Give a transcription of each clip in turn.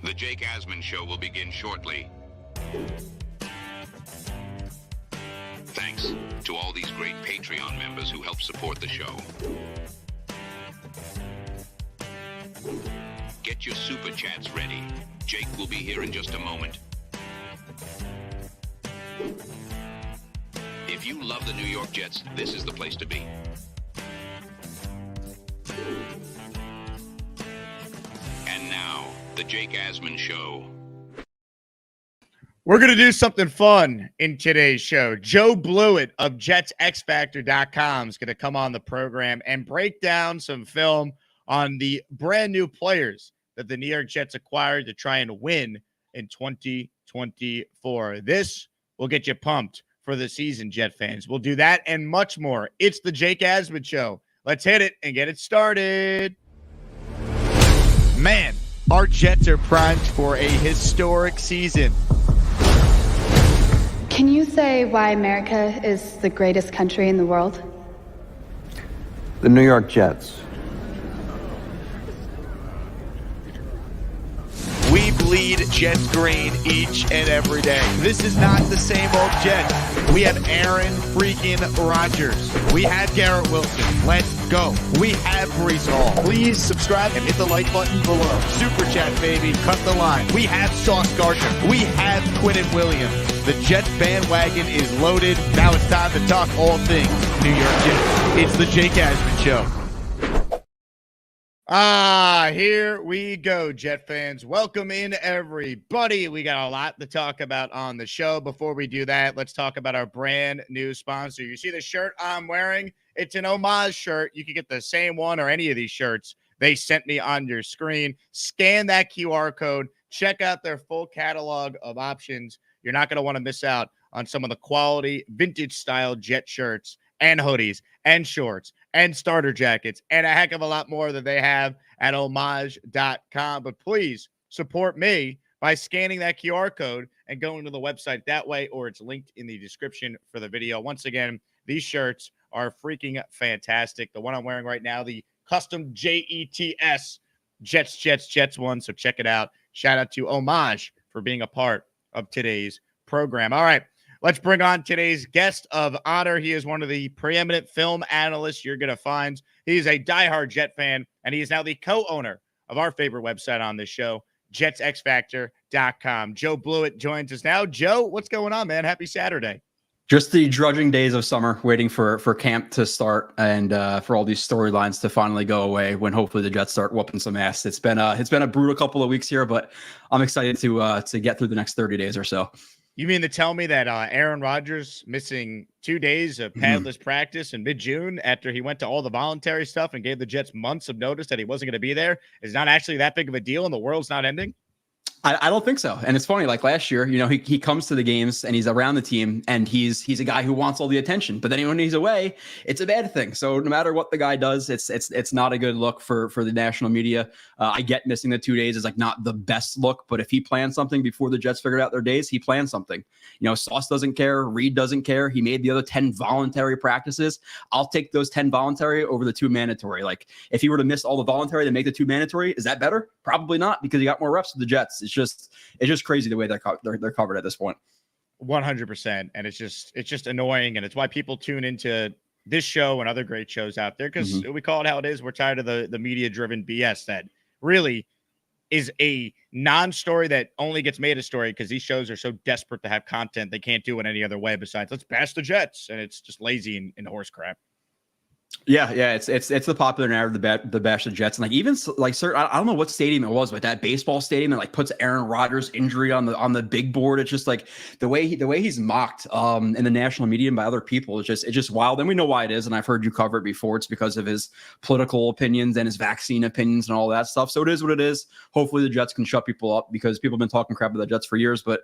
The Jake Asman Show will begin shortly. Thanks to all these great Patreon members who help support the show. Get your super chats ready. Jake will be here in just a moment. If you love the New York Jets, this is the place to be. And now, the Jake Asman Show. We're going to do something fun in today's show. Joe Blewitt of JetsXFactor.com is going to come on the program and break down some film on the brand new players that the New York Jets acquired to try and win in 2024. This will get you pumped for the season, Jet fans. We'll do that and much more. It's the Jake Asman Show. Let's hit it and get it started. Man, our Jets are primed for a historic season. Can you say why America is the greatest country in the world? The New York Jets. We bleed Jets green each and every day. This is not the same old Jets. We have Aaron freaking Rodgers. We have Garrett Wilson. Let's go. We have Breece Hall. Please subscribe and hit the like button below. Super chat, baby. Cut the line. We have Sauce Gardner. We have Quinnen Williams. The Jets bandwagon is loaded. Now it's time to talk all things New York Jets. It's the Jake Asman Show. Here we go, Jet fans. Welcome in, everybody. We got a lot to talk about on the show. Before we do that, let's talk about our brand new sponsor. You see the shirt I'm wearing? It's an HOMAGE shirt. You can get the same one or any of these shirts they sent me on your screen. Scan that QR code. Check out their full catalog of options. You're not going to want to miss out on some of the quality vintage-style Jet shirts and hoodies and shorts and starter jackets and a heck of a lot more that they have at homage.com. But please support me by scanning that QR code and going to the website that way, or it's linked in the description for the video. Once again, these shirts are freaking fantastic. The one I'm wearing right now, the custom JETS Jets one. So check it out. Shout out to Homage for being a part of today's program. All right. Let's bring on today's guest of honor. He is one of the preeminent film analysts you're going to find. He's a diehard Jet fan, and he is now the co-owner of our favorite website on this show, JetsXFactor.com. Joe Blewitt joins us now. Joe, what's going on, man? Happy Saturday. Just the drudging days of summer, waiting for camp to start and for all these storylines to finally go away when hopefully the Jets start whooping some ass. It's been a brutal couple of weeks here, but I'm excited to get through the next 30 days or so. You mean to tell me that Aaron Rodgers missing 2 days of padless practice in mid-June after he went to all the voluntary stuff and gave the Jets months of notice that he wasn't going to be there is not actually that big of a deal and the world's not ending? I don't think so. And it's funny, like last year, he comes to the games and he's around the team and he's a guy who wants all the attention. But then when he's away, it's a bad thing. So no matter what the guy does, it's not a good look for the national media. I get missing the 2 days is like not the best look, but if he planned something before the Jets figured out their days, he planned something. Sauce doesn't care. Reed doesn't care. He made the other 10 voluntary practices. I'll take those 10 voluntary over the 2 mandatory. Like if he were to miss all the voluntary, then make the 2 mandatory. Is that better? Probably not, because he got more reps with the Jets. It's just crazy the way they're covered at this point. 100%. And it's just annoying. And it's why people tune into this show and other great shows out there, because we call it how it is. We're tired of the media driven BS that really is a non-story that only gets made a story because these shows are so desperate to have content. They can't do it any other way besides let's bash the Jets. And it's just lazy and horse crap. Yeah, it's the popular narrative, the bash the Jets, and like even like certain, I don't know what stadium it was, but that baseball stadium that like puts Aaron Rodgers' injury on the big board. It's just like the way he's mocked in the national media and by other people. It's just wild, and we know why it is. And I've heard you cover it before. It's because of his political opinions and his vaccine opinions and all that stuff. So it is what it is. Hopefully the Jets can shut people up because people have been talking crap about the Jets for years, but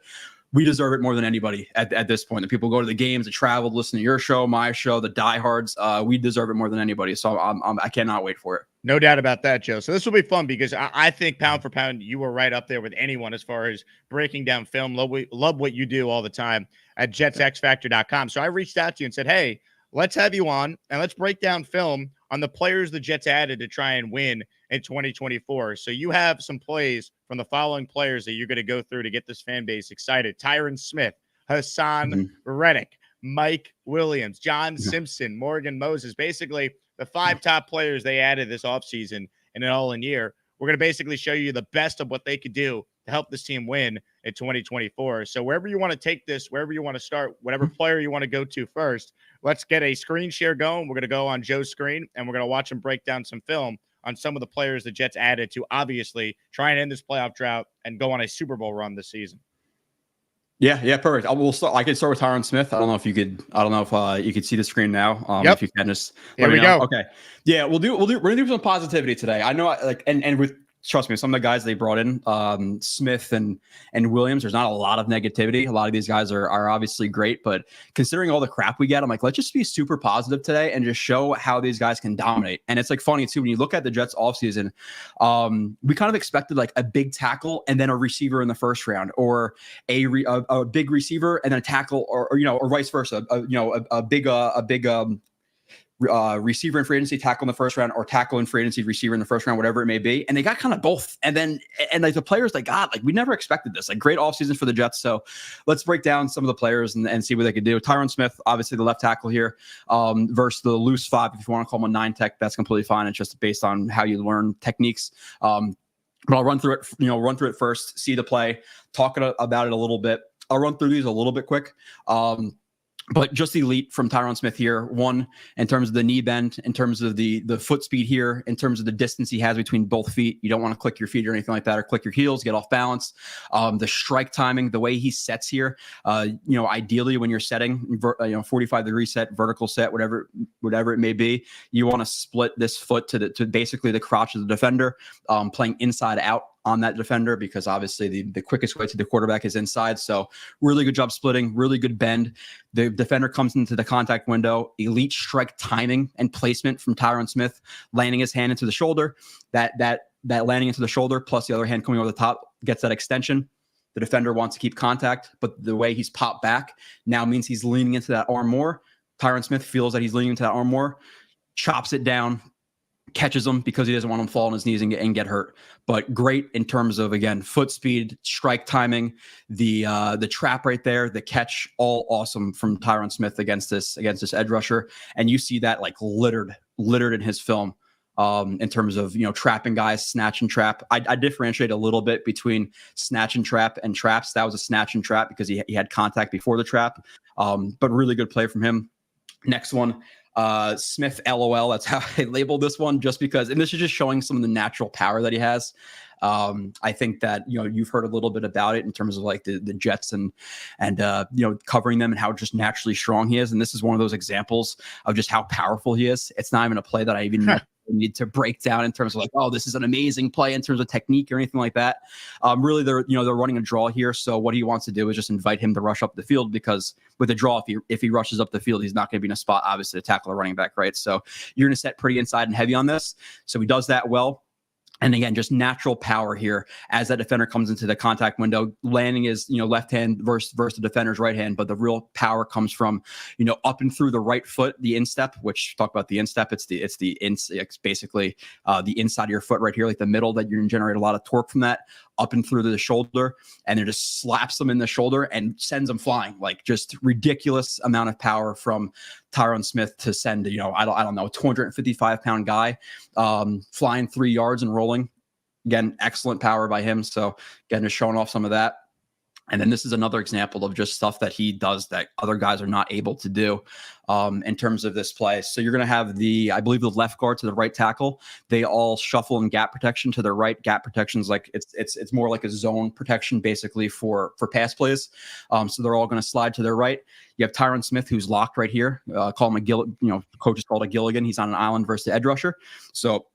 we deserve it more than anybody at this point. The people go to the games, they travel, listen to your show, my show, the diehards. We deserve it more than anybody. So I cannot wait for it. No doubt about that, Joe. So this will be fun because I think pound for pound, you were right up there with anyone as far as breaking down film. Love what you do all the time at JetsXFactor.com. So I reached out to you and said, hey, let's have you on and let's break down film on the players the Jets added to try and win in 2024. So you have some plays from the following players that you're going to go through to get this fan base excited. Tyron Smith, Hassan Reddick, Mike Williams, John Simpson, Morgan Moses, basically the 5 top players they added this offseason in an all-in year. We're going to basically show you the best of what they could do to help this team win in 2024. So wherever you want to take this, wherever you want to start, whatever player you want to go to first, let's get a screen share going. We're going to go on Joe's screen, and we're going to watch him break down some film on some of the players the Jets added to obviously try and end this playoff drought and go on a Super Bowl run this season. Yeah, perfect. I can start with Tyron Smith. I don't know if you could see the screen now. Yep. If you can just Here we go. Okay. Yeah, we're gonna do some positivity today. I know, and with trust me, some of the guys they brought in, Smith and Williams, there's not a lot of negativity. A lot of these guys are obviously great, but considering all the crap we get, I'm like, let's just be super positive today and just show how these guys can dominate. And it's like funny too, when you look at the Jets offseason, we kind of expected like a big tackle and then a receiver in the first round, or a big receiver and then a tackle, or vice versa, a big receiver in free agency, tackle in the first round, or tackle in free agency, receiver in the first round, whatever it may be. And they got kind of both. And like the players they got, like we never expected this, like great offseason for the Jets. So let's break down some of the players and see what they could do. Tyron Smith, obviously the left tackle here, versus the loose 5. If you want to call him a 9 tech, that's completely fine. It's just based on how you learn techniques. But I'll run through it first, see the play, talk about it a little bit. I'll run through these a little bit quick. But just elite from Tyron Smith here. One, in terms of the knee bend, in terms of the foot speed here, in terms of the distance he has between both feet. You don't want to click your feet or anything like that, or click your heels, get off balance. The strike timing, the way he sets here, ideally when you're setting, 45-degree set, vertical set, whatever it may be, you want to split this foot to basically the crotch of the defender, playing inside out on that defender, because obviously the quickest way to the quarterback is inside. So really good job splitting, really good bend. The defender comes into the contact window, elite strike timing and placement from Tyron Smith, landing his hand into the shoulder. That landing into the shoulder plus the other hand coming over the top gets that extension. The defender wants to keep contact, but the way he's popped back now means he's leaning into that arm more. Tyron Smith feels that he's leaning into that arm more, chops it down, catches him because he doesn't want him to fall on his knees and get hurt. But great in terms of, again, foot speed, strike timing, the trap right there, the catch, all awesome from Tyron Smith against this edge rusher. And you see that like littered in his film in terms of, trapping guys, snatch and trap. I differentiate a little bit between snatch and trap and traps. That was a snatch and trap because he had contact before the trap. But really good play from him. Next one, Smith LOL. That's how I labeled this one, just because, and this is just showing some of the natural power that he has. I think that, you've heard a little bit about it in terms of like the Jets and covering them and how just naturally strong he is. And this is one of those examples of just how powerful he is. It's not even a play that I even need to break down in terms of like, oh, this is an amazing play in terms of technique or anything like that. Really, they're running a draw here. So what he wants to do is just invite him to rush up the field, because with a draw, if he rushes up the field, he's not going to be in a spot, obviously, to tackle a running back, right? So you're going to set pretty inside and heavy on this. So he does that well. And again, just natural power here as that defender comes into the contact window, landing his, left hand versus the defender's right hand. But the real power comes from, up and through the right foot, the instep, which talk about the instep. It's basically the inside of your foot right here, like the middle, that you're going to generate a lot of torque from that, up and through the shoulder, and it just slaps them in the shoulder and sends them flying. Like just ridiculous amount of power from Tyron Smith to send, I don't know, a 255-pound guy flying 3 yards and rolling. Again, excellent power by him. So again, just showing off some of that. And then this is another example of just stuff that he does that other guys are not able to do in terms of this play. So you're going to have I believe the left guard to the right tackle. They all shuffle in gap protection to their right. Gap protection's like it's more like a zone protection basically for pass plays. So they're all going to slide to their right. You have Tyron Smith, who's locked right here. Call him coaches called a Gilligan. He's on an island versus the edge rusher. So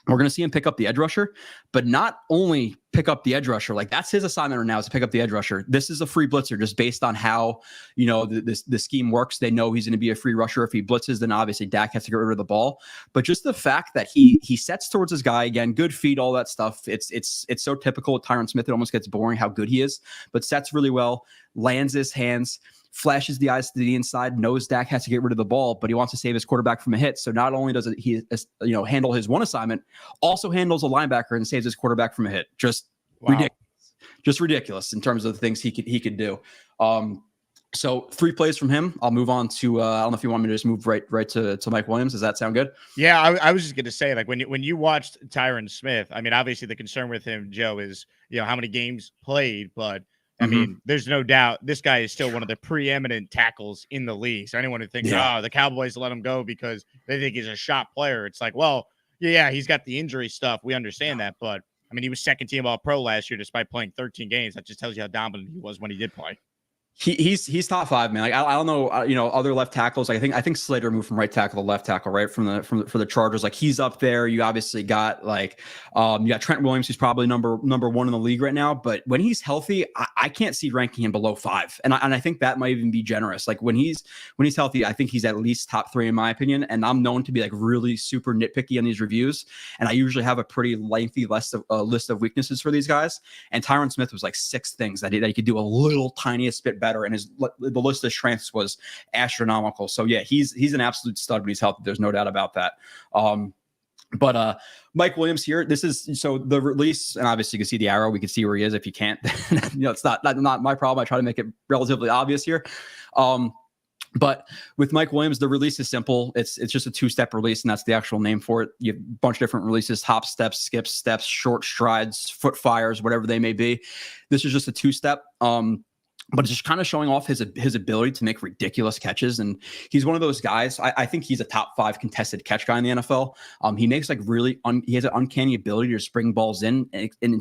we're going to see him pick up the edge rusher, but not only pick up the edge rusher. Like that's his assignment right now, is to pick up the edge rusher. This is a free blitzer just based on how, the scheme works. They know he's going to be a free rusher. If he blitzes, then obviously Dak has to get rid of the ball. But just the fact that he sets towards his guy, again, good feet, all that stuff. It's so typical with Tyron Smith. It almost gets boring how good he is, but sets really well, lands his hands, flashes the eyes to the inside, knows Dak has to get rid of the ball, but he wants to save his quarterback from a hit. So not only does he handle his one assignment, also handles a linebacker and saves his quarterback from a hit. Just ridiculous in terms of the things he could do. So 3 plays from him. I'll move on to I don't know if you want me to just move right to Mike Williams. Does that sound good? Yeah, I was just going to say, like, when you watched Tyron Smith, I mean, obviously the concern with him, Joe, is how many games played, but I mean, there's no doubt this guy is still one of the preeminent tackles in the league. So anyone who thinks, the Cowboys let him go because they think he's a shot player, it's like, well, yeah, he's got the injury stuff. We understand that. But, I mean, he was second team All-Pro last year despite playing 13 games. That just tells you how dominant he was when he did play. He's top 5, man. Like I don't know, other left tackles. Like I think Slater moved from right tackle to left tackle, right, for the Chargers. Like he's up there. You obviously got you got Trent Williams, who's probably number 1 in the league right now. But when he's healthy, I can't see ranking him below 5, and I think that might even be generous. Like when he's healthy, I think he's at least top 3 in my opinion. And I'm known to be like really super nitpicky on these reviews, and I usually have a pretty lengthy list of weaknesses for these guys. And Tyron Smith was like 6 things that he could do a little tiniest bit better, and the list of strengths was astronomical. So yeah, he's an absolute stud when he's healthy. There's no doubt about that. But Mike Williams here, this is so the release, and obviously you can see the arrow. We can see where he is. If you can't, it's not my problem. I try to make it relatively obvious here. But with Mike Williams, the release is simple. It's just a 2-step release, and that's the actual name for it. You have a bunch of different releases: hop steps, skips, steps, short strides, foot fires, whatever they may be. This is just a 2-step. But it's just kind of showing off his ability to make ridiculous catches. And he's one of those guys. I think he's a top 5 contested catch guy in the NFL. He makes like he has an uncanny ability to spring balls in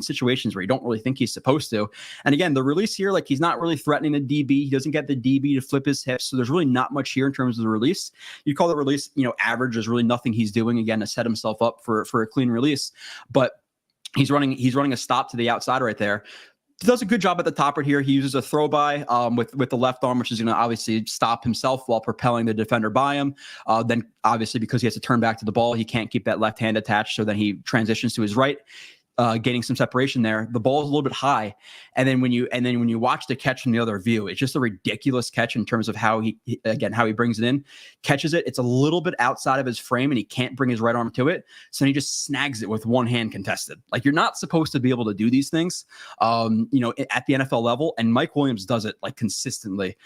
situations where you don't really think he's supposed to. And again, the release here, like he's not really threatening the DB. He doesn't get the DB to flip his hips. So there's really not much here in terms of the release. You call the release, average. There's really nothing he's doing again to set himself up for a clean release. But he's running a stop to the outside right there. He does a good job at the top right here. He uses a throw by with the left arm, which is going to obviously stop himself while propelling the defender by him. Then obviously because he has to turn back to the ball, he can't keep that left hand attached. So then he transitions to his right, gaining some separation there. The ball is a little bit high. And then when you watch the catch from the other view, it's just a ridiculous catch in terms of how he brings it in, catches it. It's a little bit outside of his frame and he can't bring his right arm to it. So he just snags it with one hand contested. Like you're not supposed to be able to do these things, at the NFL level. And Mike Williams does it like consistently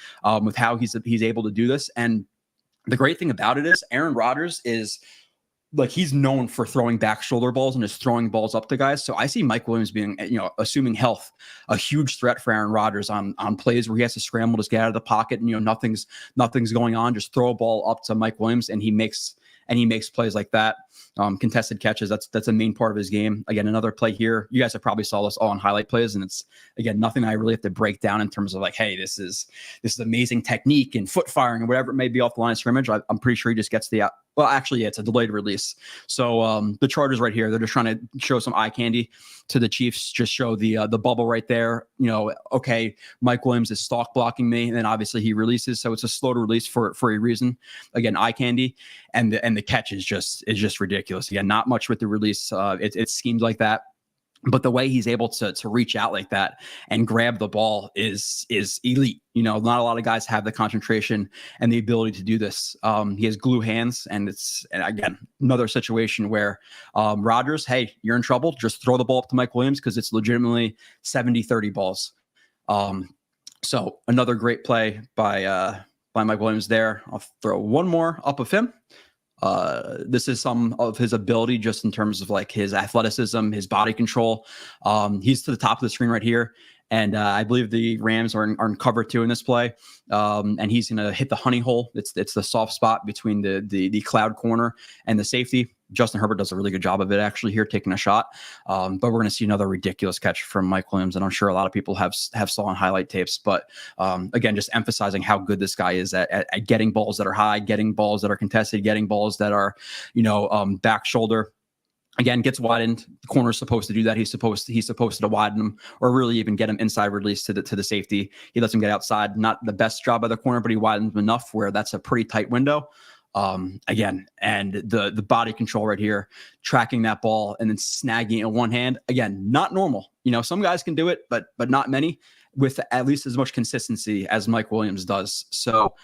with how he's able to do this. And the great thing about it is Aaron Rodgers is like he's known for throwing back shoulder balls and just throwing balls up to guys. So I see Mike Williams being, assuming health, a huge threat for Aaron Rodgers on plays where he has to scramble, just get out of the pocket and, nothing's going on. Just throw a ball up to Mike Williams and he makes plays like that. Contested catches, that's a main part of his game. Again, another play here. You guys have probably saw this all on highlight plays, and it's again nothing I really have to break down in terms of like, hey, this is amazing technique and foot firing or whatever it may be off the line of scrimmage. I'm pretty sure he just gets the out. Well, actually, yeah, it's a delayed release. So the Chargers right here, they're just trying to show some eye candy to the Chiefs. Just show the bubble right there. Okay, Mike Williams is stalk blocking me, and then obviously he releases. So it's a slow to release for a reason. Again, eye candy, and the catch is just ridiculous. Again, not much with the release. It schemes like that. But the way he's able to reach out like that and grab the ball is elite. Not a lot of guys have the concentration and the ability to do this. He has glue hands, and again, another situation where Rodgers, hey, you're in trouble. Just throw the ball up to Mike Williams because it's legitimately 70-30 balls. So another great play by Mike Williams there. I'll throw one more up of him. This is some of his ability just in terms of like his athleticism, his body control. He's to the top of the screen right here. And I believe the Rams are in cover 2 in this play. And he's going to hit the honey hole. It's the soft spot between the cloud corner and the safety. Justin Herbert does a really good job of it actually here, taking a shot. But we're going to see another ridiculous catch from Mike Williams. And I'm sure a lot of people have saw on highlight tapes. But again, just emphasizing how good this guy is at getting balls that are high, getting balls that are contested, getting balls that are, back shoulder. Again, gets widened. The corner is supposed to do that. He's supposed to widen him, or really even get him inside release to the safety. He lets him get outside. Not the best job by the corner, but he widens him enough where that's a pretty tight window. Again, and the body control right here, tracking that ball and then snagging it in one hand. Again, not normal. Some guys can do it, but not many with at least as much consistency as Mike Williams does. So.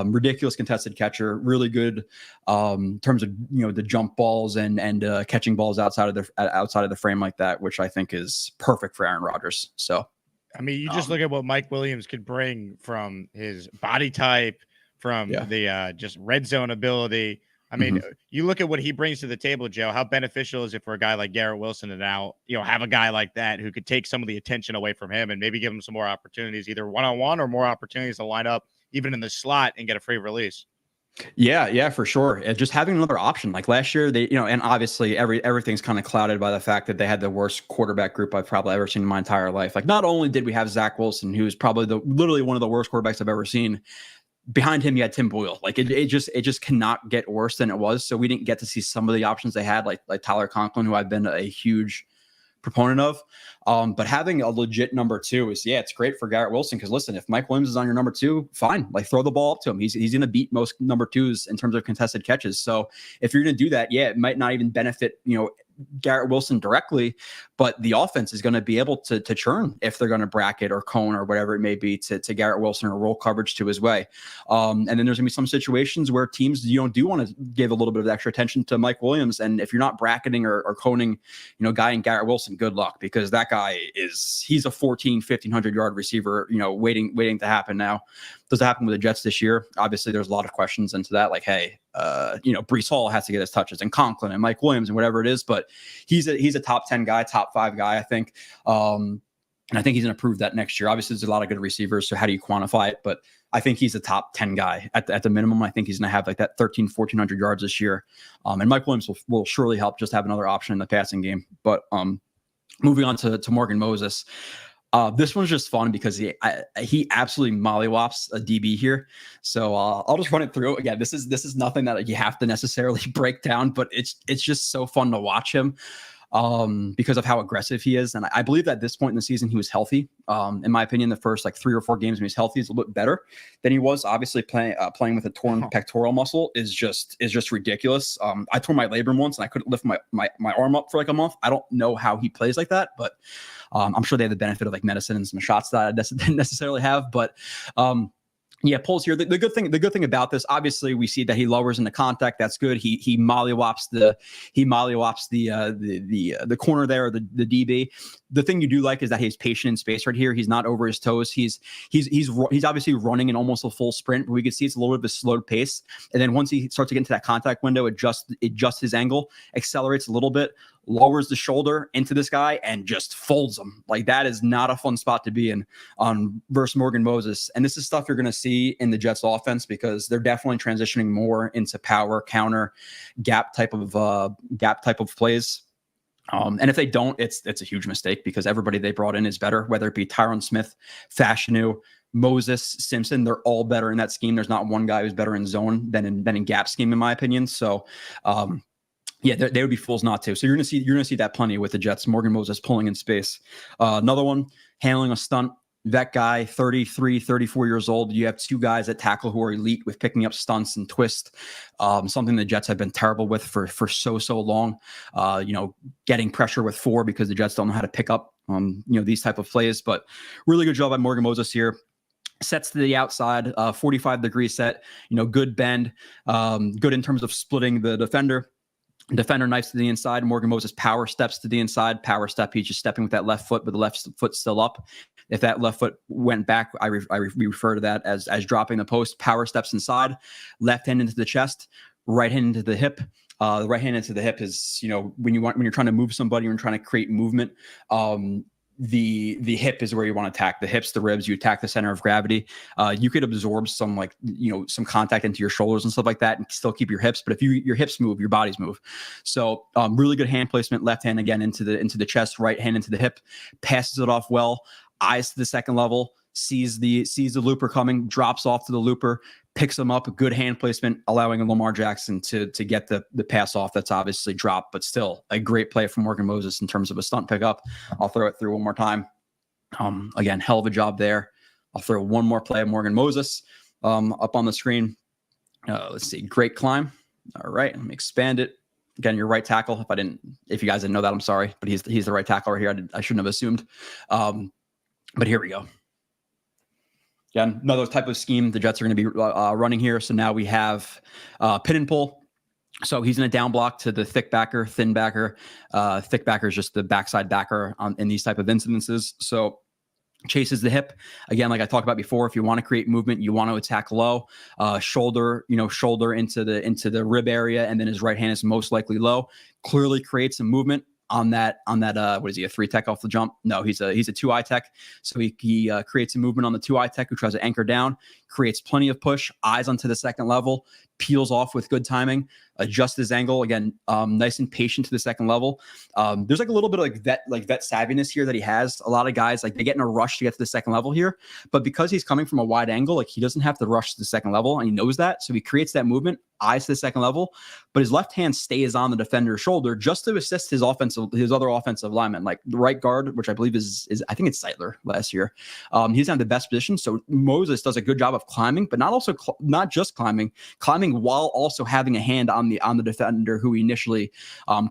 Ridiculous contested catcher, really good in terms of the jump balls and catching balls outside of the frame like that, which I think is perfect for Aaron Rodgers. So, I mean, you just look at what Mike Williams could bring from his body type, from the just red zone ability. I mean, you look at what he brings to the table, Joe. How beneficial is it for a guy like Garrett Wilson to now, have a guy like that who could take some of the attention away from him and maybe give him some more opportunities, either one-on-one or more opportunities to line up even in the slot and get a free release. Yeah, for sure. Just having another option like last year, they, and obviously everything's kind of clouded by the fact that they had the worst quarterback group I've probably ever seen in my entire life. Like, not only did we have Zach Wilson, who's probably literally one of the worst quarterbacks I've ever seen. Behind him, you had Tim Boyle. Like it just cannot get worse than it was. So we didn't get to see some of the options they had, like Tyler Conklin, who I've been a huge proponent of. But having a legit number two is, it's great for Garrett Wilson. Because listen, if Mike Williams is on your number two, fine, like throw the ball up to him. He's going to beat most number twos in terms of contested catches. So if you're going to do that, it might not even benefit Garrett Wilson directly, but the offense is going to be able to churn if they're going to bracket or cone or whatever it may be to Garrett Wilson or roll coverage to his way. And then there's going to be some situations where teams do want to give a little bit of extra attention to Mike Williams. And if you're not bracketing or coning, guy in Garrett Wilson, good luck, because that guy he's a 1,500 yard receiver, waiting to happen now. Does it happen with the Jets this year? Obviously, there's a lot of questions into that. Like, hey, Breece Hall has to get his touches, and Conklin and Mike Williams and whatever it is. But he's a top 10 guy, top 5 guy, I think. And I think he's going to prove that next year. Obviously, there's a lot of good receivers. So how do you quantify it? But I think he's a top 10 guy at the minimum. I think he's going to have like that 1,400 yards this year. And Mike Williams will surely help just have another option in the passing game. But moving on to Morgan Moses. This one's just fun because he absolutely mollywops a DB here. So I'll just run it through. Again, this is nothing that you have to necessarily break down, but it's just so fun to watch him because of how aggressive he is. And I believe that at this point in the season, he was healthy. In my opinion, the first like 3 or 4 games when he's healthy, he's a little bit better than he was. Obviously, playing with a torn pectoral muscle is just ridiculous. I tore my labrum once and I couldn't lift my arm up for like a month. I don't know how he plays like that, but I'm sure they have the benefit of like medicine and some shots that I didn't necessarily have, but pulls here. The good thing about this, obviously, we see that he lowers into contact. That's good. He mollywops the corner there, or the DB. The thing you do like is that he's patient in space right here. He's not over his toes. He's obviously running in almost a full sprint, but we can see it's a little bit of a slowed pace. And then once he starts to get into that contact window, it adjusts his angle, accelerates a little bit, lowers the shoulder into this guy, and just folds him. Like, that is not a fun spot to be in versus Morgan Moses. And this is stuff you're going to see in the Jets offense because they're definitely transitioning more into power, counter, gap type of plays. And if they don't, it's a huge mistake because everybody they brought in is better, whether it be Tyron Smith, Fashanu, Moses, Simpson. They're all better in that scheme. There's not one guy who's better in zone than in gap scheme, in my opinion. So, they would be fools not to. So you're gonna see that plenty with the Jets. Morgan Moses pulling in space. Another one, handling a stunt. Vet guy, 33, 34 years old. You have 2 guys at tackle who are elite with picking up stunts and twist. Something the Jets have been terrible with for so long. Getting pressure with 4 because the Jets don't know how to pick up these type of plays. But really good job by Morgan Moses here. Sets to the outside, 45-degree set. Good bend. Good in terms of splitting the defender. Defender knifes to the inside. Morgan Moses power steps to the inside. Power step. He's just stepping with that left foot, but the left foot still up. If that left foot went back, we refer to that as dropping the post. Power steps inside. Left hand into the chest. Right hand into the hip. The right hand into the hip is when you're trying to move somebody, you're trying to create movement. The hip is where you want to attack. The hips, the ribs, you attack the center of gravity. You could absorb some some contact into your shoulders and stuff like that and still keep your hips. But if your hips move, your bodies move. So really good hand placement. Left hand again into the chest, right hand into the hip, passes it off well, eyes to the second level, sees the looper coming, drops off to the looper, picks him up, good hand placement, allowing Lamar Jackson to get the pass off. That's obviously dropped, but still a great play from Morgan Moses in terms of a stunt pickup. I'll throw it through one more time. Again, hell of a job there. I'll throw one more play of Morgan Moses up on the screen. Let's see. Great climb. All right. Let me expand it. Again, your right tackle. If you guys didn't know that, I'm sorry, but he's the right tackle right here. I shouldn't have assumed. But here we go. Again, another type of scheme the Jets are going to be running here. So now we have pin and pull. So he's in a down block to the thick backer, thin backer. Thick backer is just the backside backer in these type of incidences. So chases the hip. Again, like I talked about before, if you want to create movement, you want to attack low, shoulder into the rib area, and then his right hand is most likely low. Clearly creates some movement on that. What is he, a 3 tech off the jump? No, he's a 2-eye tech. So he creates a movement on the 2-eye tech who tries to anchor down, creates plenty of push, eyes onto the second level, peels off with good timing, adjusts his angle. Again, nice and patient to the second level. There's like a little bit of vet savviness here that he has. A lot of guys, like, they get in a rush to get to the second level here, but because he's coming from a wide angle, like, he doesn't have to rush to the second level, and he knows that. So he creates that movement, eyes to the second level, but his left hand stays on the defender's shoulder just to assist his other offensive lineman, like the right guard, which I believe is I think it's Seidler last year. He's not the best position. So Moses does a good job of climbing, but not just climbing while also having a hand on the defender who he initially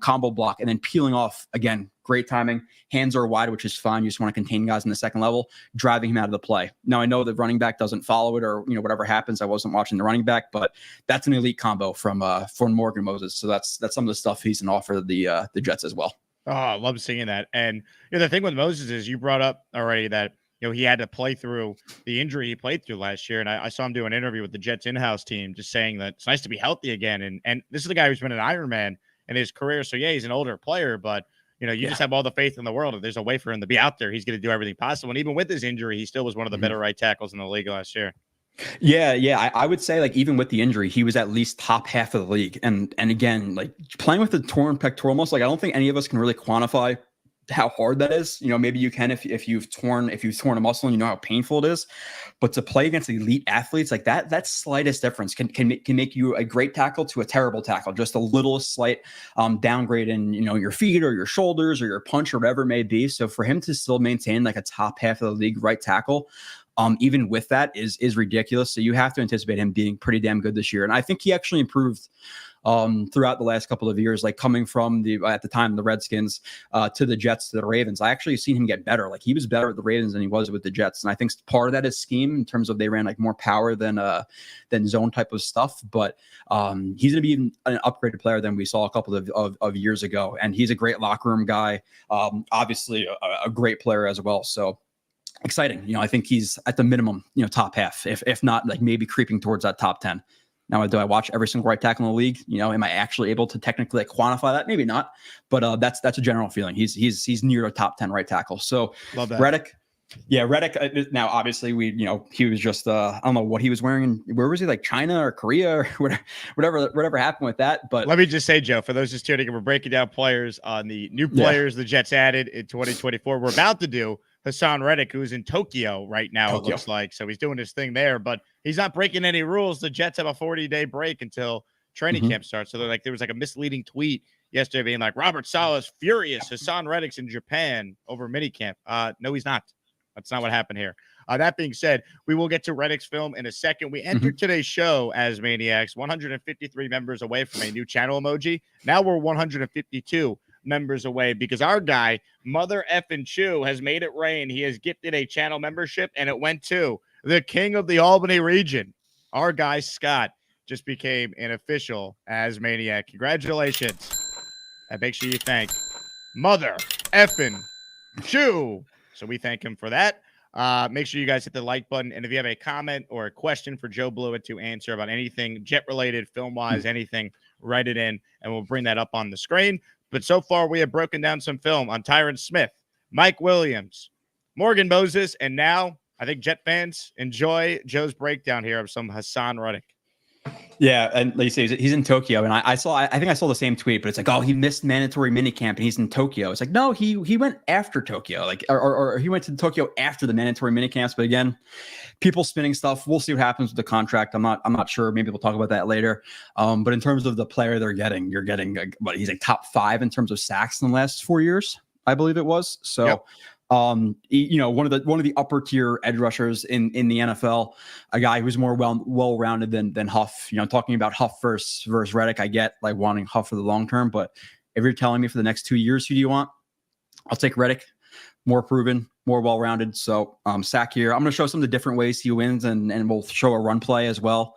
combo block, and then peeling off. Again, great timing. Hands are wide, which is fine. You just want to contain guys in the second level, driving him out of the play. Now, I know the running back doesn't follow it, or whatever happens. I wasn't watching the running back, but that's an elite combo from Morgan Moses. So that's some of the stuff he's an offer the Jets as well. Oh, I love seeing that. And the thing with Moses is, you brought up already that he had to play through the injury he played through last year. And I saw him do an interview with the Jets in-house team, just saying that it's nice to be healthy again. And this is the guy who's been an Ironman in his career. So yeah, he's an older player, but just have all the faith in the world. If there's a way for him to be out there, he's going to do everything possible. And even with his injury, he still was one of the better right tackles in the league last year. Yeah. I would say, like, even with the injury, he was at least top half of the league. And again, like, playing with the torn pectoral muscle, like, I don't think any of us can really quantify how hard that is. Maybe you can if you've torn a muscle and you know how painful it is. But to play against elite athletes, like that slightest difference can make you a great tackle to a terrible tackle. Just a little slight downgrade in your feet or your shoulders or your punch or whatever it may be. So for him to still maintain like a top half of the league right tackle, even with that, is ridiculous. So you have to anticipate him being pretty damn good this year. And I think he actually improved throughout the last couple of years, like coming from at the time the Redskins to the Jets to the Ravens. I actually seen him get better. Like, he was better at the Ravens than he was with the Jets, and I think part of that is scheme in terms of they ran like more power than zone type of stuff. But he's going to be an upgraded player than we saw a couple of years ago, and he's a great locker room guy. Obviously a great player as well. So exciting. I think he's at the minimum, top half, if not like maybe creeping towards that top 10. Now, do I watch every single right tackle in the league? Am I actually able to technically quantify that? Maybe not, but that's a general feeling. He's near a top 10 right tackle. So love that. Reddick. Yeah, Reddick. Now, obviously, he was just I don't know what he was wearing. Where was he? Like China or Korea or whatever happened with that. But let me just say, Joe, for those just tuning in, we're breaking down players on the new players the Jets added in 2024. We're about to do Hassan Reddick, who's in Tokyo right now, it looks like. So he's doing his thing there, but he's not breaking any rules. The Jets have a 40-day break until training camp starts. So there was like a misleading tweet yesterday being like, Robert Saleh's furious. Hassan Reddick's in Japan over minicamp. No, he's not. That's not what happened here. That being said, we will get to Reddick's film in a second. We entered today's show as Maniacs, 153 members away from a new channel emoji. Now we're 152 members away because our guy, Mother Effin' Chew, has made it rain. He has gifted a channel membership, and it went to the king of the Albany region. Our guy, Scott, just became an official as Maniac. Congratulations. And make sure you thank Mother Effin' Chew. So we thank him for that. Make sure you guys hit the like button. And if you have a comment or a question for Joe Blewitt to answer about anything Jet-related, film-wise, anything, write it in, and we'll bring that up on the screen. But so far, we have broken down some film on Tyron Smith, Mike Williams, Morgan Moses, and now I think Jet fans enjoy Joe's breakdown here of some Hassan Reddick. Yeah, and like you say, he's in Tokyo, and I think I saw the same tweet, but it's like, oh, he missed mandatory minicamp, and he's in Tokyo. It's like, no, he went after Tokyo, like, or he went to Tokyo after the mandatory minicamps. But again, people spinning stuff. We'll see what happens with the contract. I'm not sure. Maybe we'll talk about that later. But in terms of the player you're getting he's like top 5 in terms of sacks in the last 4 years, I believe it was. So. Yep. One of the upper tier edge rushers in the NFL, a guy who's more well-rounded than Huff. Talking about Huff versus Reddick, I get like wanting Huff for the long term, but if you're telling me for the next 2 years, who do you want? I'll take Reddick. More proven, more well-rounded. So sack here. I'm going to show some of the different ways he wins, and we'll show a run play as well.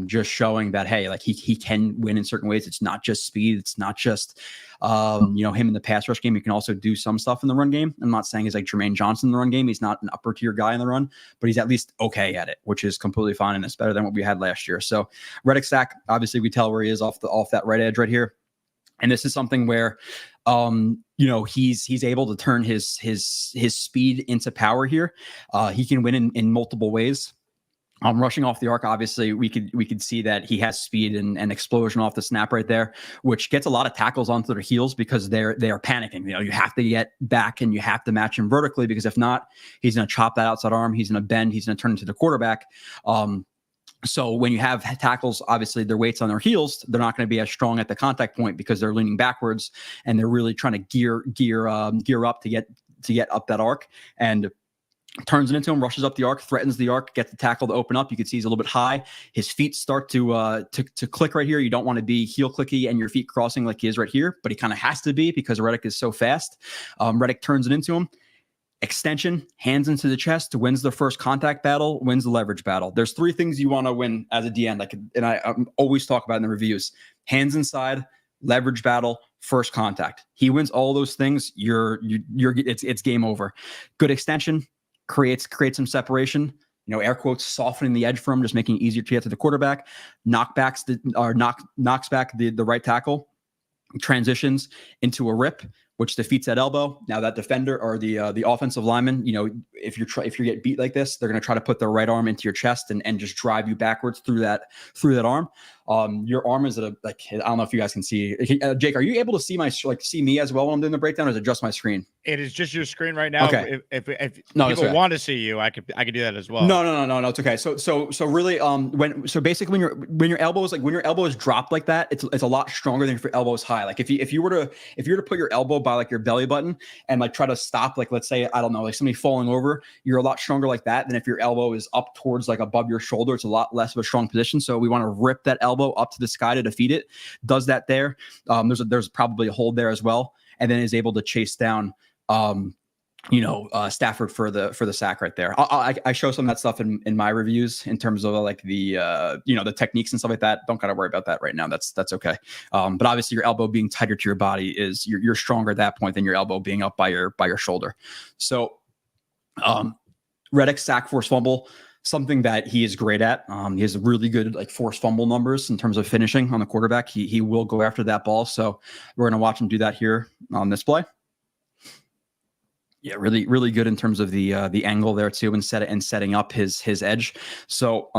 Just showing that, hey, like he can win in certain ways. It's not just speed. It's not just, him in the pass rush game. He can also do some stuff in the run game. I'm not saying he's like Jermaine Johnson in the run game. He's not an upper tier guy in the run, but he's at least okay at it, which is completely fine. And it's better than what we had last year. So Reddick sack, obviously we tell where he is off that right edge right here. And this is something where, he's able to turn his speed into power here. He can win in multiple ways. Rushing off the arc, obviously, we could see that he has speed and explosion off the snap right there, which gets a lot of tackles onto their heels because they are panicking. You have to get back and you have to match him vertically, because if not, he's going to chop that outside arm. He's going to bend. He's going to turn into the quarterback. So when you have tackles, obviously their weight's on their heels, they're not going to be as strong at the contact point because they're leaning backwards and they're really trying to gear up to get up that arc, and turns it into him, rushes up the arc, threatens the arc, gets the tackle to open up. You can see he's a little bit high. His feet start to click right here. You don't want to be heel clicky and your feet crossing like he is right here, but he kind of has to be because Reddick is so fast. Reddick turns it into him. Extension, hands into the chest, wins the first contact battle, wins the leverage battle. There's 3 things you want to win as a DN, and I always talk about in the reviews: hands inside, leverage battle, first contact. He wins all those things. It's game over. Good extension creates some separation. Air quotes, softening the edge for him, just making it easier to get to the quarterback. Knocks back the right tackle, transitions into a rip, which defeats that elbow. Now that defender or the offensive lineman, if you get beat like this, they're going to try to put their right arm into your chest and just drive you backwards through that arm. Your arm is I don't know if you guys can see. Jake, are you able to see me as well when I'm doing the breakdown, or is it just my screen? It is just your screen right now. Okay. If people want to see you, I could do that as well. No, it's okay. So really, basically when your elbow is dropped like that, it's a lot stronger than if your elbow is high. Like if you were to put your elbow by like your belly button and like try to stop, like let's say, I don't know, like somebody falling over, you're a lot stronger like that than if your elbow is up towards like above your shoulder. It's a lot less of a strong position. So we want to rip that elbow up to the sky to defeat it. Does that there. There's probably a hold there as well, and then is able to chase down Stafford for the sack right there. I show some of that stuff in my reviews in terms of like the techniques and stuff like that. Don't gotta worry about that right now. That's okay. But obviously your elbow being tighter to your body is you're stronger at that point than your elbow being up by your shoulder. So Reddick sack, force fumble, something that he is great at. He has really good like force fumble numbers in terms of finishing on the quarterback. He will go after that ball. So we're gonna watch him do that here on this play. Yeah, really, really good in terms of the angle there too, and setting up his edge. So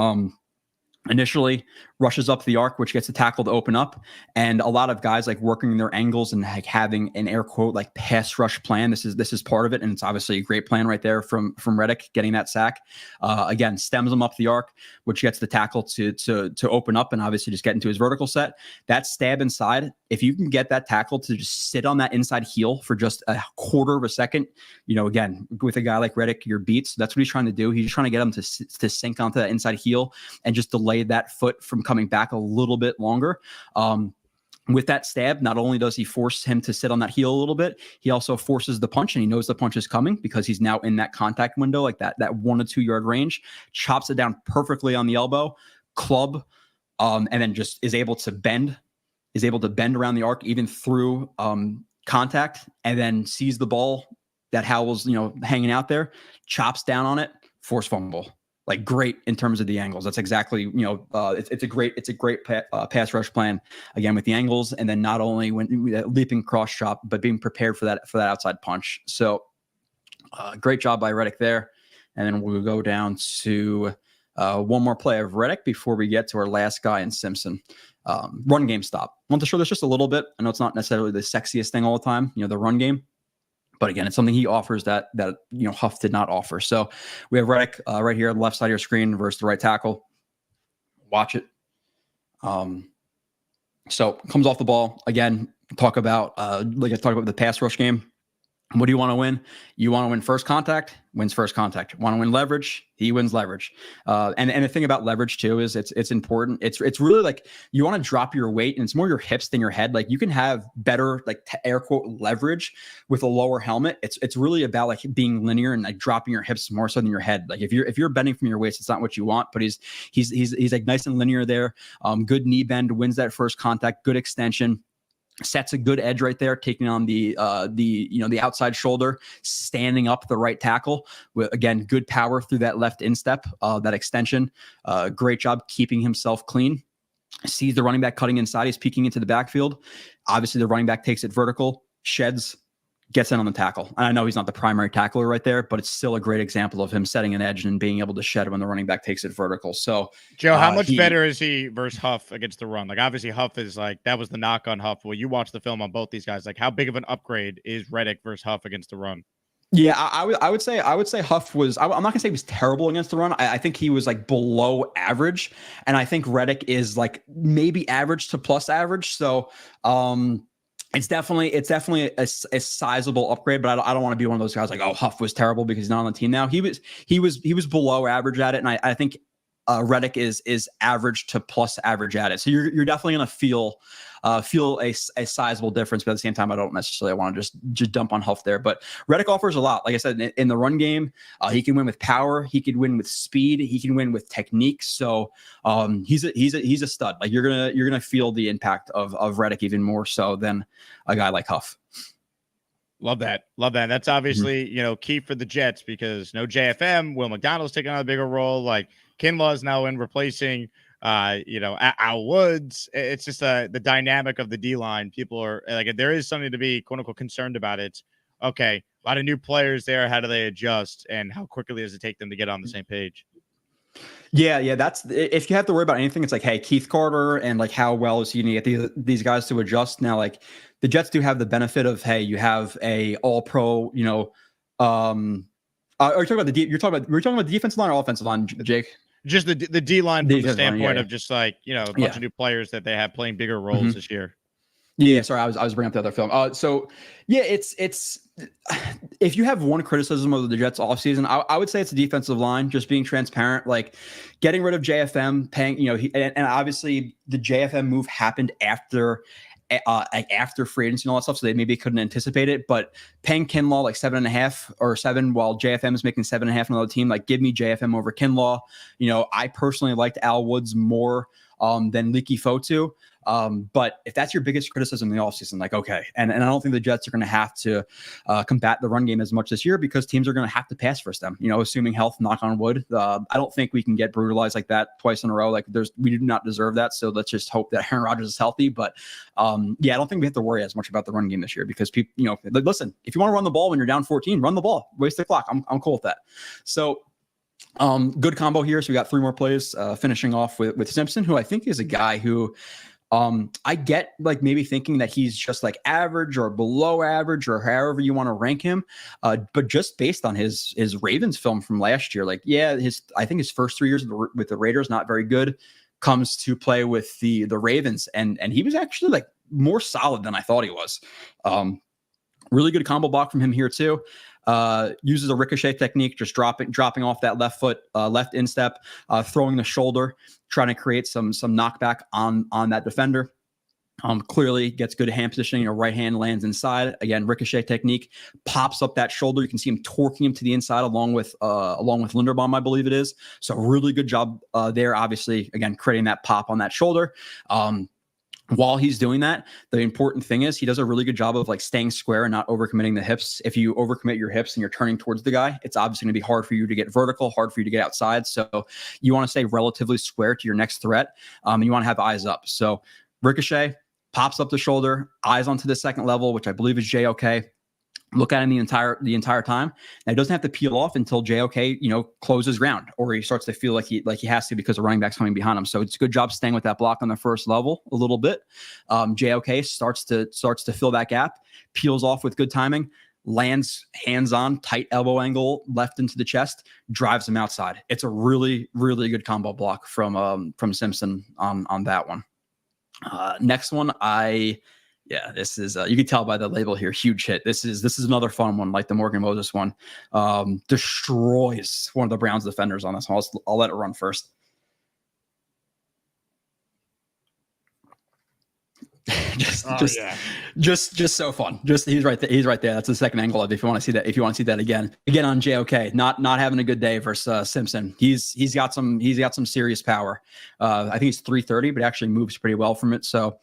initially rushes up the arc, which gets the tackle to open up, and a lot of guys like working their angles and like having an air quote like pass rush plan. This is part of it, and it's obviously a great plan right there from Reddick getting that sack. Again, stems him up the arc, which gets the tackle to open up and obviously just get into his vertical set. That stab inside, if you can get that tackle to just sit on that inside heel for just a quarter of a second, again, with a guy like Reddick, you're beat. So that's what he's trying to do. He's trying to get him to sink onto that inside heel and just delay that foot from coming back a little bit longer. With that stab, not only does he force him to sit on that heel a little bit, he also forces the punch, and he knows the punch is coming because he's now in that contact window, like that 1 to 2 yard range, chops it down perfectly on the elbow, club, and then just is able to bend around the arc even through contact, and then sees the ball that Howell's hanging out there, chops down on it, force fumble. Like great in terms of the angles. That's exactly, it's a great pass rush plan again with the angles, and then not only when leaping cross chop, but being prepared for that outside punch. So great job by Reddick there. And then we'll go down to One more play of Reddick before we get to our last guy in Simpson. Run game stop. I want to show this just a little bit. I know it's not necessarily the sexiest thing all the time, the run game. But again, it's something he offers that Huff did not offer. So we have Reddick right here on the left side of your screen versus the right tackle. Watch it. So comes off the ball again. Talk about the pass rush game. What do you want to win? You want to win first contact, wins first contact. Want to win leverage, he wins leverage. And the thing about leverage too is it's important. It's really like you want to drop your weight, and it's more your hips than your head. Like you can have better air quote leverage with a lower helmet. It's really about like being linear and like dropping your hips more so than your head. Like if you're bending from your waist, it's not what you want. But he's like nice and linear there. Good knee bend, wins that first contact, good extension. Sets a good edge right there, taking on the outside shoulder, standing up the right tackle with, again, good power through that left instep, that extension. Great job keeping himself clean. Sees the running back cutting inside. He's peeking into the backfield. Obviously, the running back takes it vertical, sheds, gets in on the tackle. And I know he's not the primary tackler right there, but it's still a great example of him setting an edge and being able to shed when the running back takes it vertical. So, Joe, how much better is he versus Huff against the run? Like, obviously, Huff is like, that was the knock on Huff. Well, you watch the film on both these guys. Like, how big of an upgrade is Reddick versus Huff against the run? Yeah, I would say Huff was, I'm not gonna say he was terrible against the run. I think he was like below average. And I think Reddick is like maybe average to plus average. So, it's definitely a sizable upgrade, but I don't want to be one of those guys like, oh, Huff was terrible because he's not on the team now. He was below average at it, and I think Reddick is average to plus average at it. So you're definitely going to feel a sizable difference, but at the same time, I don't necessarily want to just dump on Huff there. But Reddick offers a lot. Like I said, in the run game, he can win with power, he can win with speed, he can win with technique. So he's a stud. Like you're gonna feel the impact of Reddick even more so than a guy like Huff. Love that. That's obviously key for the Jets because no JFM. Will McDonald's taking on a bigger role. Like Kinlaw is now in replacing Al Woods. It's just the dynamic of the D line. People are like, there is something to be quote unquote concerned about. It's okay. A lot of new players there. How do they adjust, and how quickly does it take them to get on the same page? Yeah. That's if you have to worry about anything, it's like, hey, Keith Carter, and like how well is he going to get these guys to adjust? Now, like the Jets do have the benefit of, hey, you have a All-Pro. Are you talking about we're talking about the defensive line or offensive line, Jake? Just the D line from the standpoint of just like, a bunch of new players that they have playing bigger roles this year. Yeah, sorry, I was bringing up the other film. So yeah, it's if you have one criticism of the Jets offseason, I would say it's the defensive line, just being transparent, like getting rid of JFM, paying, and obviously the JFM move happened after free agency and all that stuff, so they maybe couldn't anticipate it. But paying Kinlaw like 7.5 or 7, while JFM is making 7.5 on another team, like give me JFM over Kinlaw. I personally liked Al Woods more than Leaky Fotu. But if that's your biggest criticism in the offseason, like, okay. And I don't think the Jets are going to have to combat the run game as much this year because teams are going to have to pass first them, assuming health, knock on wood. I don't think we can get brutalized like that twice in a row. Like we do not deserve that. So let's just hope that Aaron Rodgers is healthy. But I don't think we have to worry as much about the run game this year because people, listen, if you want to run the ball when you're down 14, run the ball, waste the clock. I'm cool with that. So good combo here. So we got 3 more plays, finishing off with Simpson, who I think is a guy who, I get like maybe thinking that he's just like average or below average or however you want to rank him. But just based on his Ravens film from last year, like, yeah, I think his first 3 years with the Raiders, not very good, comes to play with the Ravens. And he was actually like more solid than I thought he was. Really good combo block from him here too. Uses a ricochet technique, just dropping off that left foot, left instep, throwing the shoulder, trying to create some knockback on that defender. Clearly gets good hand positioning. Right hand lands inside. Again, ricochet technique, pops up that shoulder. You can see him torquing him to the inside along with Linderbaum, I believe it is. So really good job there. Obviously, again, creating that pop on that shoulder. While he's doing that, the important thing is he does a really good job of like staying square and not overcommitting the hips. If you overcommit your hips and you're turning towards the guy, it's obviously going to be hard for you to get vertical, hard for you to get outside. So you want to stay relatively square to your next threat. And you want to have eyes up. So ricochet pops up the shoulder, eyes onto the second level, which I believe is JOK. look at him the entire time. Now, it doesn't have to peel off until JOK, closes ground, or he starts to feel like he has to because the running back's coming behind him. So it's a good job staying with that block on the first level a little bit. JOK starts to fill that gap, peels off with good timing, lands hands on, tight elbow angle, left into the chest, drives him outside. It's a really, really good combo block from Simpson on that one. Next one, this is you can tell by the label here, huge hit. This is another fun one, like the Morgan Moses one. Destroys one of the Browns defenders on this one. I'll let it run first. just so fun. He's right there. He's right there. That's the second angle of it. If you want to see that again on JOK, not having a good day versus Simpson. He's got some serious power. I think he's 330, but actually moves pretty well from it. So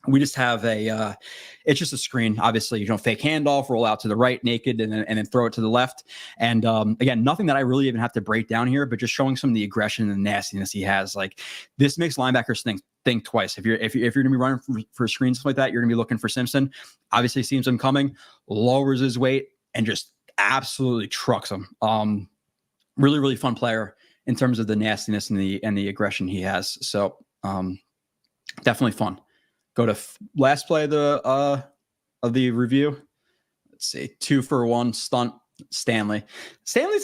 we just have it's just a screen. Obviously, fake handoff, roll out to the right naked, and then throw it to the left. And again, nothing that I really even have to break down here, but just showing some of the aggression and nastiness he has. Like, this makes linebackers think twice. If you're going to be running for screens like that, you're going to be looking for Simpson. Obviously, sees him coming, lowers his weight, and just absolutely trucks him. Really, really fun player in terms of the nastiness and the aggression he has. So definitely fun. Go to last play of the review. Let's see, 2-for-1 stunt. Stanley's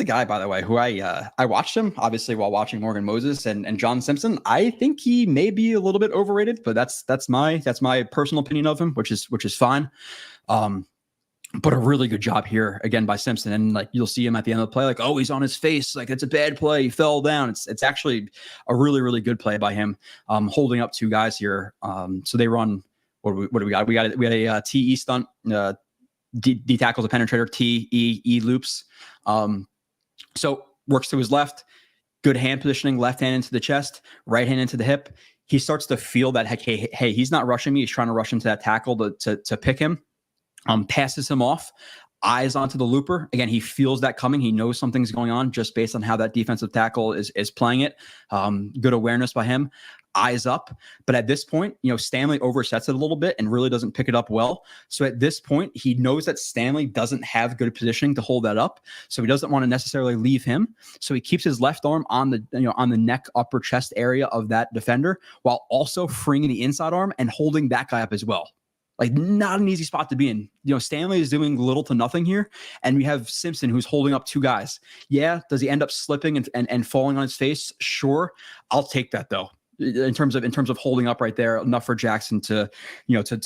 a guy, by the way, who I watched him obviously while watching Morgan Moses and John Simpson. I think he may be a little bit overrated, but that's my personal opinion of him, which is fine. But a really good job here again by Simpson, and like you'll see him at the end of the play, like, oh, he's on his face, like it's a bad play, he fell down. It's actually a really, really good play by him, holding up two guys here. So they run. What do we got? We had a TE stunt. D tackles a penetrator, E loops. So works to his left, good hand positioning, left hand into the chest, right hand into the hip. He starts to feel that, hey, he's not rushing me. He's trying to rush into that tackle to pick him. Passes him off, eyes onto the looper. Again, he feels that coming. He knows something's going on just based on how that defensive tackle is playing it. Good awareness by him. Eyes up. But at this point, Stanley oversets it a little bit and really doesn't pick it up well. So at this point, he knows that Stanley doesn't have good positioning to hold that up. So he doesn't want to necessarily leave him. So he keeps his left arm on the neck, upper chest area of that defender, while also freeing the inside arm and holding that guy up as well. Like, not an easy spot to be in. Stanley is doing little to nothing here, and we have Simpson who's holding up two guys. Yeah, does he end up slipping and falling on his face? Sure, I'll take that though. In terms of holding up right there, enough for Jackson to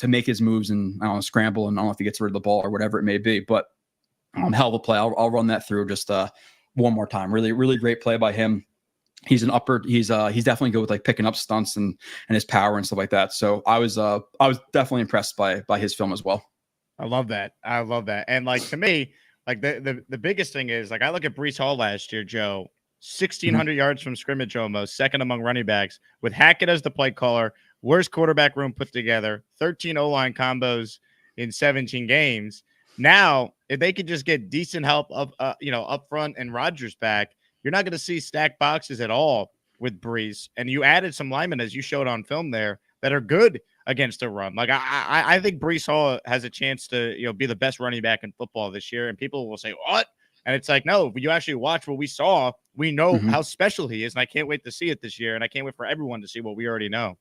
make his moves and scramble, and I don't know if he gets rid of the ball or whatever it may be. But hell of a play. I'll run that through just one more time. Really, really great play by him. He's he's definitely good with like picking up stunts and his power and stuff like that. So I was definitely impressed by his film as well. I love that. And like, to me, like the biggest thing is, like, I look at Breece Hall last year, Joe, 1,600 yards from scrimmage, almost second among running backs, with Hackett as the play caller, worst quarterback room put together, 13 O-line combos in 17 games. Now, if they could just get decent help up front and Rodgers back, you're not going to see stacked boxes at all with Breece. And you added some linemen, as you showed on film there, that are good against a run. Like, I think Breece Hall has a chance to be the best running back in football this year. And people will say, what? And it's like, no, but you actually watch what we saw. We know how special he is. And I can't wait to see it this year. And I can't wait for everyone to see what we already know.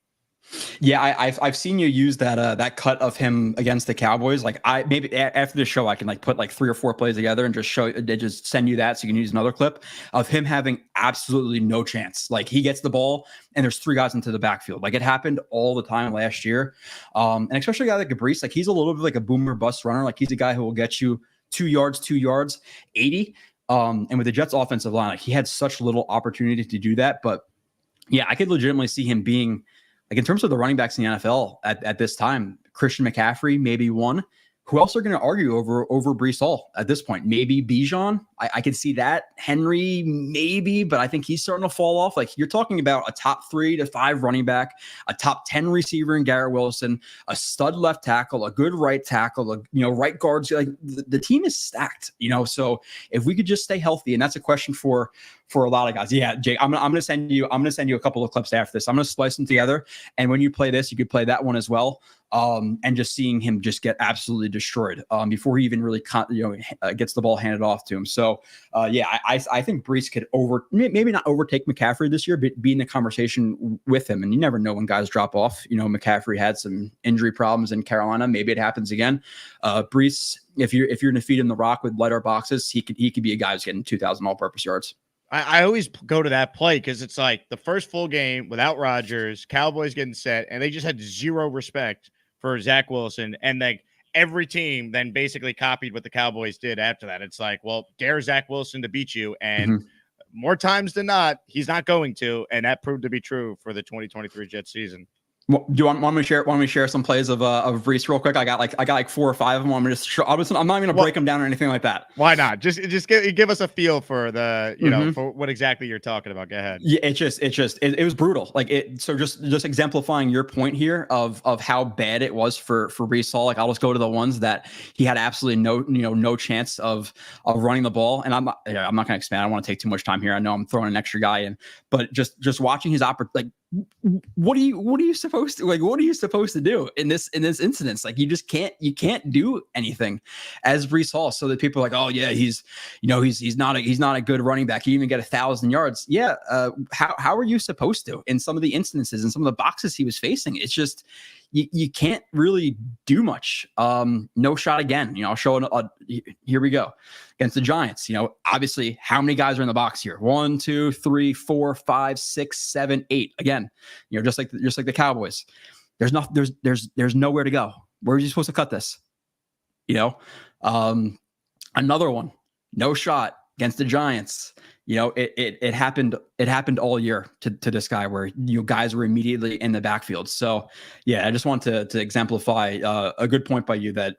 Yeah, I've seen you use that cut of him against the Cowboys. Like, maybe after the show, I can like put like 3 or 4 plays together and just send you that so you can use another clip of him having absolutely no chance. Like, he gets the ball and there's 3 guys into the backfield. Like, it happened all the time last year. And especially a guy like Breece, like, he's a little bit like a boomer bust runner. Like, he's a guy who will get you 2 yards, 80. And with the Jets offensive line, like, he had such little opportunity to do that. But yeah, I could legitimately see him being, like, in terms of the running backs in the NFL at this time, Christian McCaffrey, maybe one. Who else are going to argue over Breece Hall at this point? Maybe Bijan. I could see that. Henry, maybe, but I think he's starting to fall off. Like, you're talking about a top 3 to 5 running back, a top 10 receiver in Garrett Wilson, a stud left tackle, a good right tackle, right guards. Like, the team is stacked, so if we could just stay healthy, and that's a question for a lot of guys. Yeah, Jake, I'm gonna send you a couple of clips after this. I'm gonna splice them together, and when you play this, you could play that one as well. And just seeing him just get absolutely destroyed before he even really gets the ball handed off to him. So I think Breece could maybe not overtake McCaffrey this year, but be in the conversation with him. And you never know when guys drop off. McCaffrey had some injury problems in Carolina. Maybe it happens again. Breece, if you're going to feed him the rock with lighter boxes, he could be a guy who's getting 2,000 all-purpose yards. I always go to that play because it's like the first full game without Rodgers, Cowboys getting set, and they just had zero respect for Zach Wilson. And like every team then basically copied what the Cowboys did after that. It's like, well, dare Zach Wilson to beat you. And more times than not, he's not going to. And that proved to be true for the 2023 Jets season. Do you want me to share some plays of Breece real quick? I got like 4 or 5 of them. I'm not even gonna break them down or anything like that. Why not? Just give us a feel for the for what exactly you're talking about. Go ahead. Yeah, it was brutal. Like so just exemplifying your point here of how bad it was for Breece Hall. Like, I'll just go to the ones that he had absolutely no chance of running the ball. And I'm not gonna expand. I don't want to take too much time here. I know I'm throwing an extra guy in, but just watching his what are you supposed to do in this incident? Like, you can't do anything as Breece Hall. So that people are like, oh yeah, he's not a good running back. He didn't even get 1,000 yards. Yeah. How are you supposed to in some of the instances and some of the boxes he was facing? It's just, you can't really do much. No shot again. I'll show here we go against the Giants. Obviously, how many guys are in the box here? 1, 2, 3, 4, 5, 6, 7, 8. Again, just like the Cowboys. There's nowhere to go. Where are you supposed to cut this? Another one. No shot against the Giants. It happened all year to this guy where guys were immediately in the backfield. So yeah, I just want to exemplify a good point by you that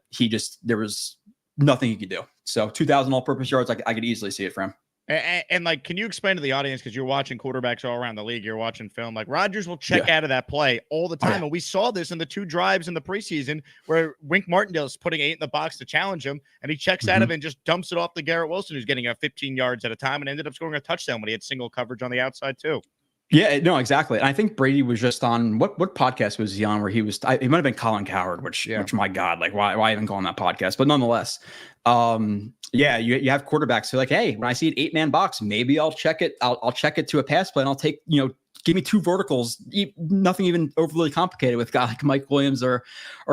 there was nothing he could do. So 2,000 all-purpose yards, I could easily see it for him. And like, can you explain to the audience, because you're watching quarterbacks all around the league, you're watching film, like Rodgers will check out of that play all the time. And we saw this in the 2 drives in the preseason where Wink Martindale's putting 8 in the box to challenge him, and he checks out of it and just dumps it off to Garrett Wilson, who's getting 15 yards at a time and ended up scoring a touchdown when he had single coverage on the outside too. Yeah, no, exactly. And I think Brady was just on what podcast was he on where he was? It might have been Colin Cowherd, which my God, like why even go on that podcast? But nonetheless, you have quarterbacks who are like, hey, when I see an 8-man box, maybe I'll check it. I'll check it to a pass play, and I'll take give me 2 verticals, nothing even overly complicated with a guy like Mike Williams or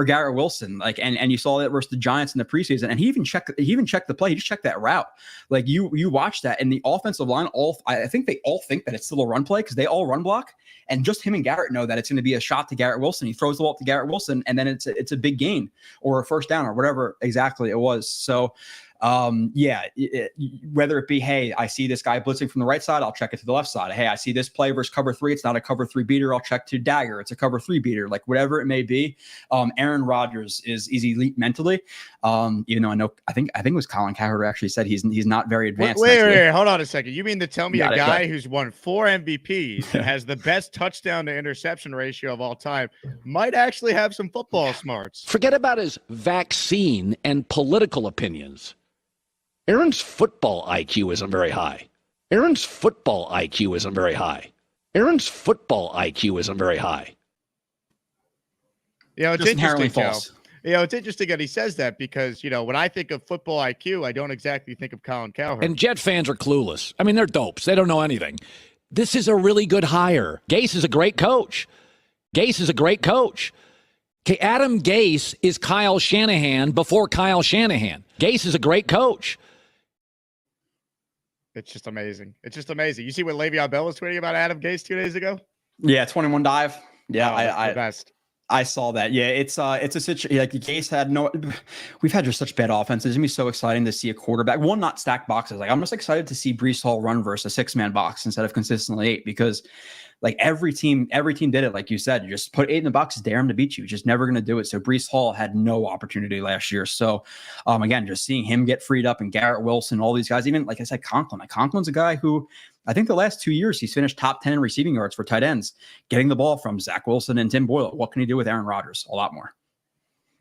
Garrett Wilson. Like, and you saw that versus the Giants in the preseason, and he even checked the play. He just checked that route. Like, you watch that, and the offensive line, I think they all think that it's still a run play because they all run block, and just him and Garrett know that it's going to be a shot to Garrett Wilson. He throws the ball to Garrett Wilson, and then it's a big gain or a first down or whatever exactly it was. So whether it be, hey, I see this guy blitzing from the right side, I'll check it to the left side. Hey, I see this play versus cover 3. It's not a cover 3 beater. I'll check to dagger. It's a cover 3 beater, like whatever it may be. Aaron Rodgers is elite mentally. Even though I think it was Colin Cowherd who actually said he's not very advanced. Wait, hold on a second. You mean to tell me a guy who's won 4 MVPs and has the best touchdown to interception ratio of all time might actually have some football smarts? Forget about his vaccine and political opinions. Aaron's football IQ isn't very high. Aaron's football IQ isn't very high. It's interesting, false. It's interesting that he says that because, when I think of football IQ, I don't exactly think of Colin Cowherd. And Jet fans are clueless. I mean, they're dopes. They don't know anything. This is a really good hire. Gase is a great coach. Okay, Adam Gase is Kyle Shanahan before Kyle Shanahan. Gase is a great coach. It's just amazing. You see what Le'Veon Bell was tweeting about Adam Gase 2 days ago? Yeah, 21 dive. Yeah, the best. I saw that. Yeah, it's a situation like Gase had we've had just such bad offenses. It's gonna be so exciting to see a quarterback not stack boxes. Like, I'm just excited to see Breece Hall run versus a 6-man box instead of consistently 8, because Like every team did it. Like you said, you just put 8 in the box, dare him to beat you. Just never going to do it. So Breece Hall had no opportunity last year. So again, just seeing him get freed up and Garrett Wilson, all these guys, even like I said, Conklin. Like Conklin's a guy who I think the last 2 years he's finished top 10 in receiving yards for tight ends, getting the ball from Zach Wilson and Tim Boyle. What can he do with Aaron Rodgers? A lot more.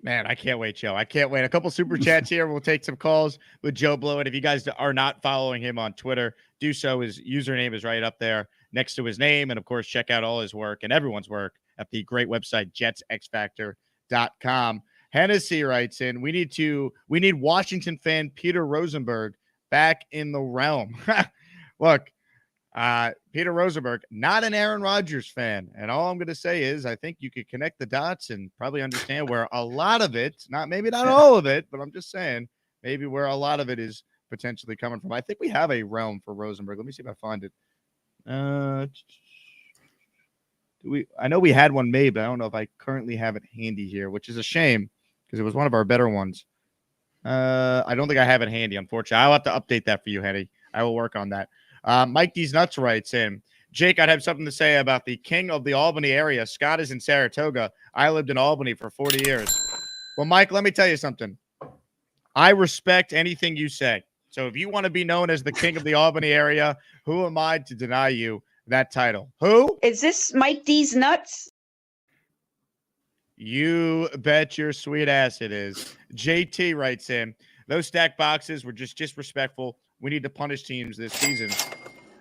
Man, I can't wait, Joe. I can't wait. A couple super chats here. We'll take some calls with Joe Blewitt. If you guys are not following him on Twitter, do so. His username is right up there next to his name. And, of course, check out all his work and everyone's work at the great website, jetsxfactor.com. Hennessy writes in, we need Washington fan Peter Rosenberg back in the realm. Look, Peter Rosenberg, not an Aaron Rodgers fan. And all I'm going to say is I think you could connect the dots and probably understand where a lot of it, maybe not all of it, but I'm just saying maybe where a lot of it is potentially coming from. I think we have a realm for Rosenberg. Let me see if I find it. I know we had one made, but I don't know if I currently have it handy here, which is a shame because it was one of our better ones. I don't think I have it handy, unfortunately. I'll have to update that for you, Henny. I will work on that. Mike D's Nuts writes in, Jake, I'd have something to say about the king of the Albany area. Scott is in Saratoga. I lived in Albany for 40 years. Well, Mike, let me tell you something. I respect anything you say. So if you want to be known as the king of the Albany area, who am I to deny you that title? Who? Is this Mike D's Nuts? You bet your sweet ass it is. JT writes in, those stacked boxes were just disrespectful. We need to punish teams this season.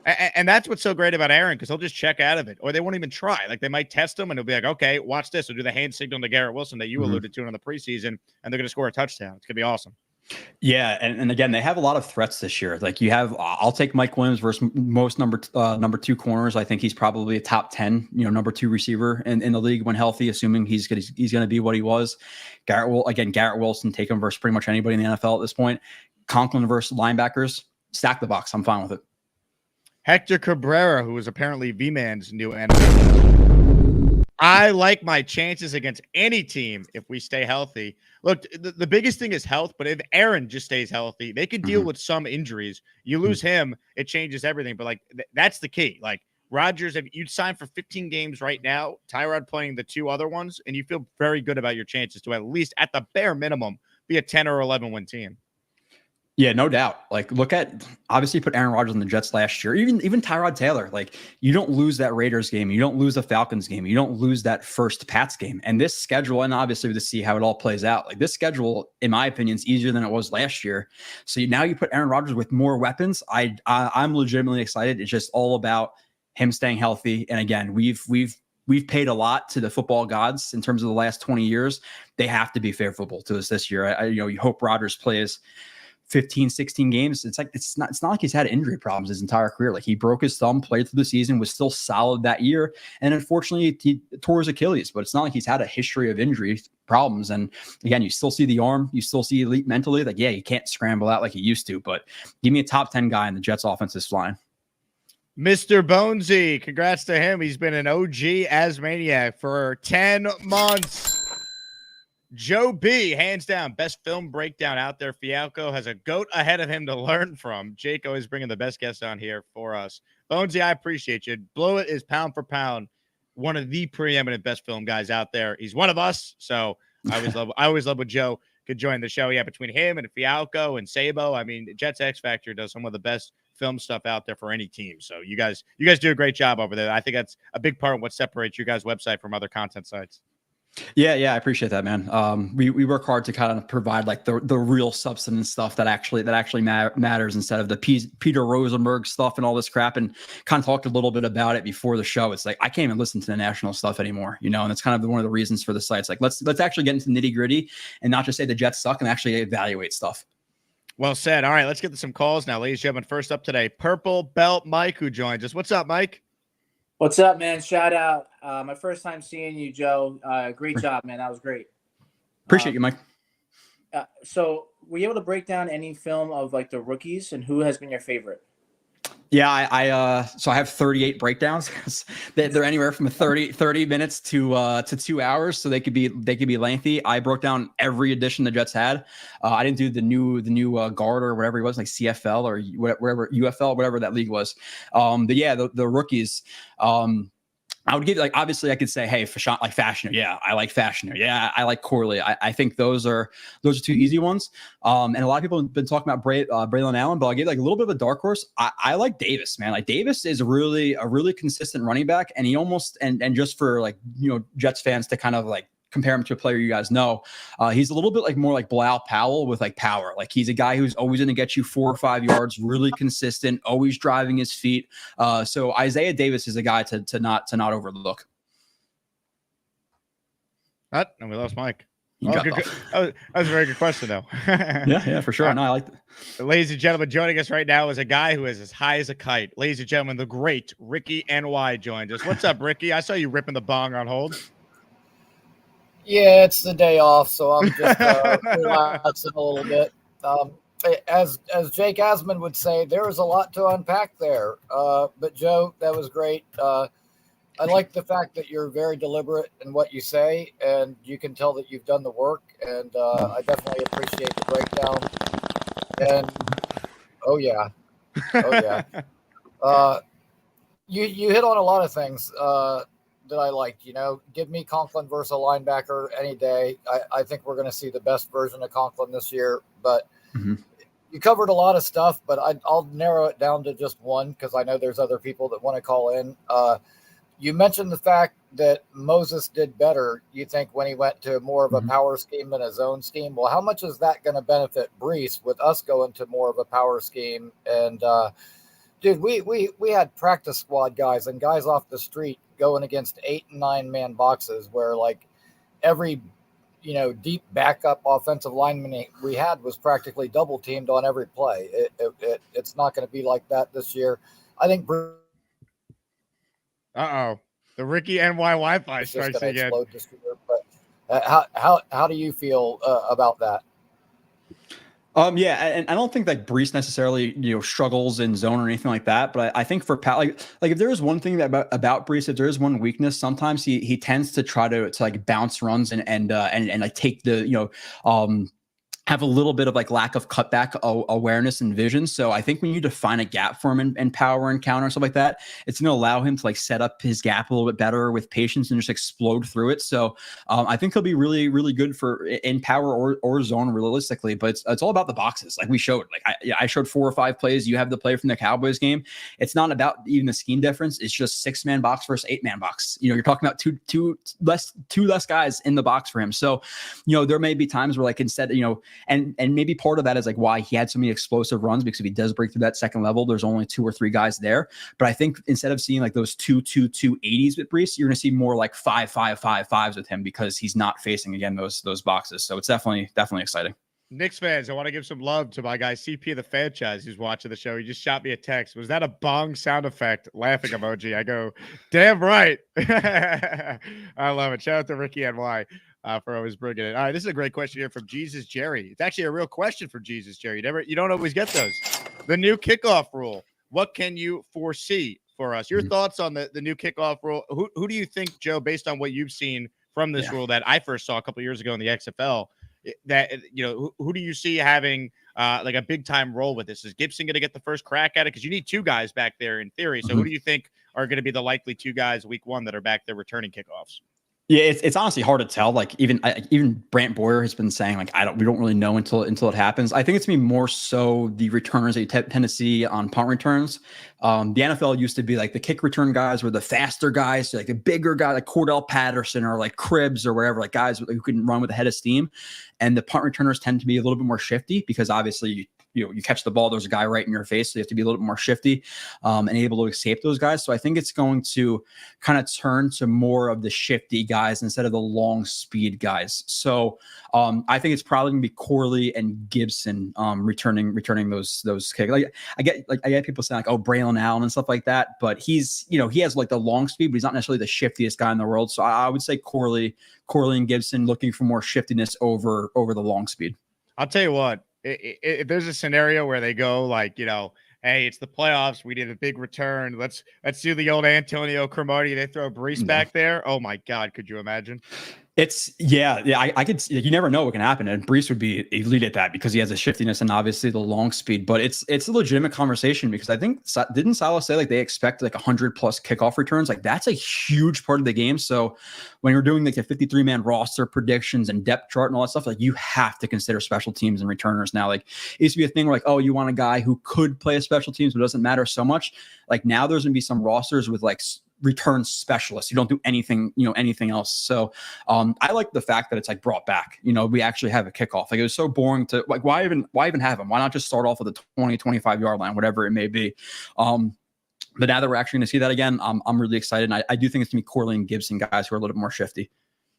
And that's what's so great about Aaron, because he'll just check out of it, or they won't even try. Like they might test him and he'll be like, okay, watch this. We'll do the hand signal to Garrett Wilson that you alluded to in the preseason, and they're going to score a touchdown. It's going to be awesome. Yeah, and again, they have a lot of threats this year. Like you have, I'll take Mike Williams versus most number 2 corners. I think he's probably a top 10, number 2 receiver in the league when healthy, assuming he's going to be what he was. Garrett Wilson, take him versus pretty much anybody in the NFL at this point. Conklin versus linebackers, stack the box. I'm fine with it. Hector Cabrera, who is apparently V-Man's new enemy. I like my chances against any team if we stay healthy. Look, the biggest thing is health, but if Aaron just stays healthy, they could deal with some injuries. You lose him, it changes everything. But, that's the key. Like, Rodgers, if you'd sign for 15 games right now, Tyrod playing the 2 other ones, and you feel very good about your chances to at least, at the bare minimum, be a 10 or 11 win team. Yeah, no doubt. Like, look at, obviously put Aaron Rodgers on the Jets last year. Even Tyrod Taylor. Like, you don't lose that Raiders game. You don't lose the Falcons game. You don't lose that first Pats game. And this schedule, and obviously to see how it all plays out, like this schedule, in my opinion, is easier than it was last year. So now you put Aaron Rodgers with more weapons. I'm legitimately excited. It's just all about him staying healthy. And again, we've paid a lot to the football gods in terms of the last 20 years. They have to be favorable to us this year. You hope Rodgers plays 15, 16 games. It's not like he's had injury problems his entire career. Like, he broke his thumb, played through the season, was still solid that year. And unfortunately he tore his Achilles, but it's not like he's had a history of injury problems. And again, you still see the arm, you still see elite mentally. Like, yeah, you can't scramble out like he used to, but give me a top 10 guy and the Jets offense is flying. Mr. Bonesy, congrats to him. He's been an OG Asmaniac for 10 months. Joe B, hands down, best film breakdown out there. Fialco has a goat ahead of him to learn from. Jake always bringing the best guests on here for us. Bonesy, I appreciate you. Blewitt is pound for pound one of the preeminent best film guys out there. He's one of us, so I always love when Joe could join the show. Yeah, between him and Fialco and Sabo, I mean, Jets X Factor does some of the best film stuff out there for any team. So you guys do a great job over there. I think that's a big part of what separates your guys' website from other content sites. Yeah, I appreciate that, man. We work hard to kind of provide like the real substance stuff that actually matters instead of the Peter Rosenberg stuff and all this crap. And kind of talked a little bit about it before the show. It's like I can't even listen to the national stuff anymore, and it's kind of one of the reasons for the sites. Like let's actually get into the nitty gritty and not just say the Jets suck and actually evaluate stuff. Well said. All right, let's get to some calls now, ladies and gentlemen. First up today, Purple Belt Mike, who joins us. What's up, Mike? What's up, man? Shout out. My first time seeing you, Joe. Great job, man. That was great. Appreciate you, Mike. So were you able to break down any film of like the rookies and who has been your favorite? Yeah, so I have 38 breakdowns. They're anywhere from 30 minutes to 2 hours, so they could be lengthy. I broke down every edition the Jets had. I didn't do the new guard or whatever it was, like CFL or whatever UFL, whatever that league was. But yeah, the rookies. I would give like, obviously I could say, hey, like Fashioner. Yeah, I like Fashioner. Yeah, I like Corley. I think those are two easy ones. And a lot of people have been talking about Braylon Allen, but I'll give like a little bit of a dark horse. I like Davis, man. Like Davis is a really consistent running back, and he almost and just for like, you know, Jets fans to kind of like compare him to a player you guys know, he's a little bit like more like Bilal Powell with like power. Like he's a guy who's always going to get you 4 or 5 yards, really consistent, always driving his feet. So Isaiah Davis is a guy to not overlook. And we lost Mike. That was a very good question, though. yeah, for sure. No, I like that. Ladies and gentlemen, joining us right now is a guy who is as high as a kite. Ladies and gentlemen, the great Ricky NY joined us. What's up, Ricky? I saw you ripping the bong on hold. Yeah, it's the day off, so I'm just relaxing a little bit. As Jake Asman would say, there was a lot to unpack there. But Joe, that was great. I like the fact that you're very deliberate in what you say, and you can tell that you've done the work. And I definitely appreciate the breakdown. And you hit on a lot of things that I liked. You know, give me Conklin versus a linebacker any day. I think we're going to see the best version of Conklin this year. But you covered a lot of stuff, but I'll narrow it down to just one because I know there's other people that want to call in. You mentioned the fact that Moses did better, you think, when he went to more of a power scheme than a zone scheme. Well, how much is that going to benefit Breece with us going to more of a power scheme? And, dude, we had practice squad guys and guys off the street going against 8 and 9 man boxes where, like, every, you know, deep backup offensive lineman we had was practically double teamed on every play. It's not going to be like that this year. I think the Ricky NY Wi-Fi strikes again. This year, but how do you feel about that? Yeah, and I don't think that Breece necessarily, you know, struggles in zone or anything like that. But I think for Pat, like if there is one thing that about Breece, if there is one weakness, sometimes he tends to try to like bounce runs and like take the, you know, have a little bit of like lack of cutback awareness and vision. So I think when you define a gap for him and power and counter and stuff like that, it's going to allow him to like set up his gap a little bit better with patience and just explode through it. So I think he'll be really, really good for in power or zone realistically, but it's all about the boxes. Like we showed, like I showed 4 or 5 plays. You have the play from the Cowboys game. It's not about even the scheme difference. It's just 6-man box versus 8-man box. You know, you're talking about two less guys in the box for him. So, you know, there may be times where like instead, you know, and maybe part of that is like why he had so many explosive runs, because if he does break through that second level, there's only 2 or 3 guys there. But I think instead of seeing like those 2-2-2-80s with Breece, you're going to see more like 5-5-5-5s with him because he's not facing again those boxes. So it's definitely exciting. Knicks fans, I want to give some love to my guy CP of the franchise who's watching the show. He just shot me a text. Was that a bong sound effect? Laughing emoji. I go, damn right. I love it. Shout out to Ricky NY. For always bringing it. All right, this is a great question here from Jesus Jerry. It's actually a real question for Jesus Jerry. You don't always get those. The new kickoff rule. What can you foresee for us? Your thoughts on the new kickoff rule? Who do you think, Joe, based on what you've seen from this rule that I first saw a couple of years ago in the XFL, that you know, who do you see having like a big time role with this? Is Gibson going to get the first crack at it? Because you need 2 guys back there in theory. So who do you think are going to be the likely 2 guys week 1 that are back there returning kickoffs? Yeah, it's honestly hard to tell. Like even Brant Boyer has been saying like we don't really know until it happens. I think it's gonna be more so the returners that you tend to see on punt returns. The NFL used to be like the kick return guys were the faster guys, so like the bigger guy like Cordell Patterson or like Cribbs or wherever, like guys who can run with a head of steam. And the punt returners tend to be a little bit more shifty because obviously you catch the ball, there's a guy right in your face, so you have to be a little bit more shifty and able to escape those guys. So I think it's going to kind of turn to more of the shifty guys instead of the long speed guys. So I think it's probably gonna be Corley and Gibson returning those kicks. Like I get people saying like, oh, Braylon Allen and stuff like that, but he has like the long speed, but he's not necessarily the shiftiest guy in the world. So I would say Corley and Gibson looking for more shiftiness over the long speed. I'll tell you what. If there's a scenario where they go like, you know, hey, it's the playoffs, we did a big return. Let's do the old Antonio Cromartie. They throw Breece back there. Oh my God, could you imagine? I could. You never know what can happen, and Breece would be elite at that because he has a shiftiness and obviously the long speed. But it's a legitimate conversation because I think didn't Salah say like they expect like 100+ kickoff returns? Like that's a huge part of the game. So when you're doing like a 53-man roster predictions and depth chart and all that stuff, like you have to consider special teams and returners now. Like it used to be a thing where like, oh, you want a guy who could play a special teams but it doesn't matter so much. Like now there's gonna be some rosters with like return specialists. You don't do anything else. So I like the fact that it's like brought back. We actually have a kickoff. Like it was so boring to like why even have them? Why not just start off with a 20-25 yard line, whatever it may be. But now that we're actually going to see that again, I'm really excited. And I do think it's going to be Corley and Gibson guys who are a little bit more shifty.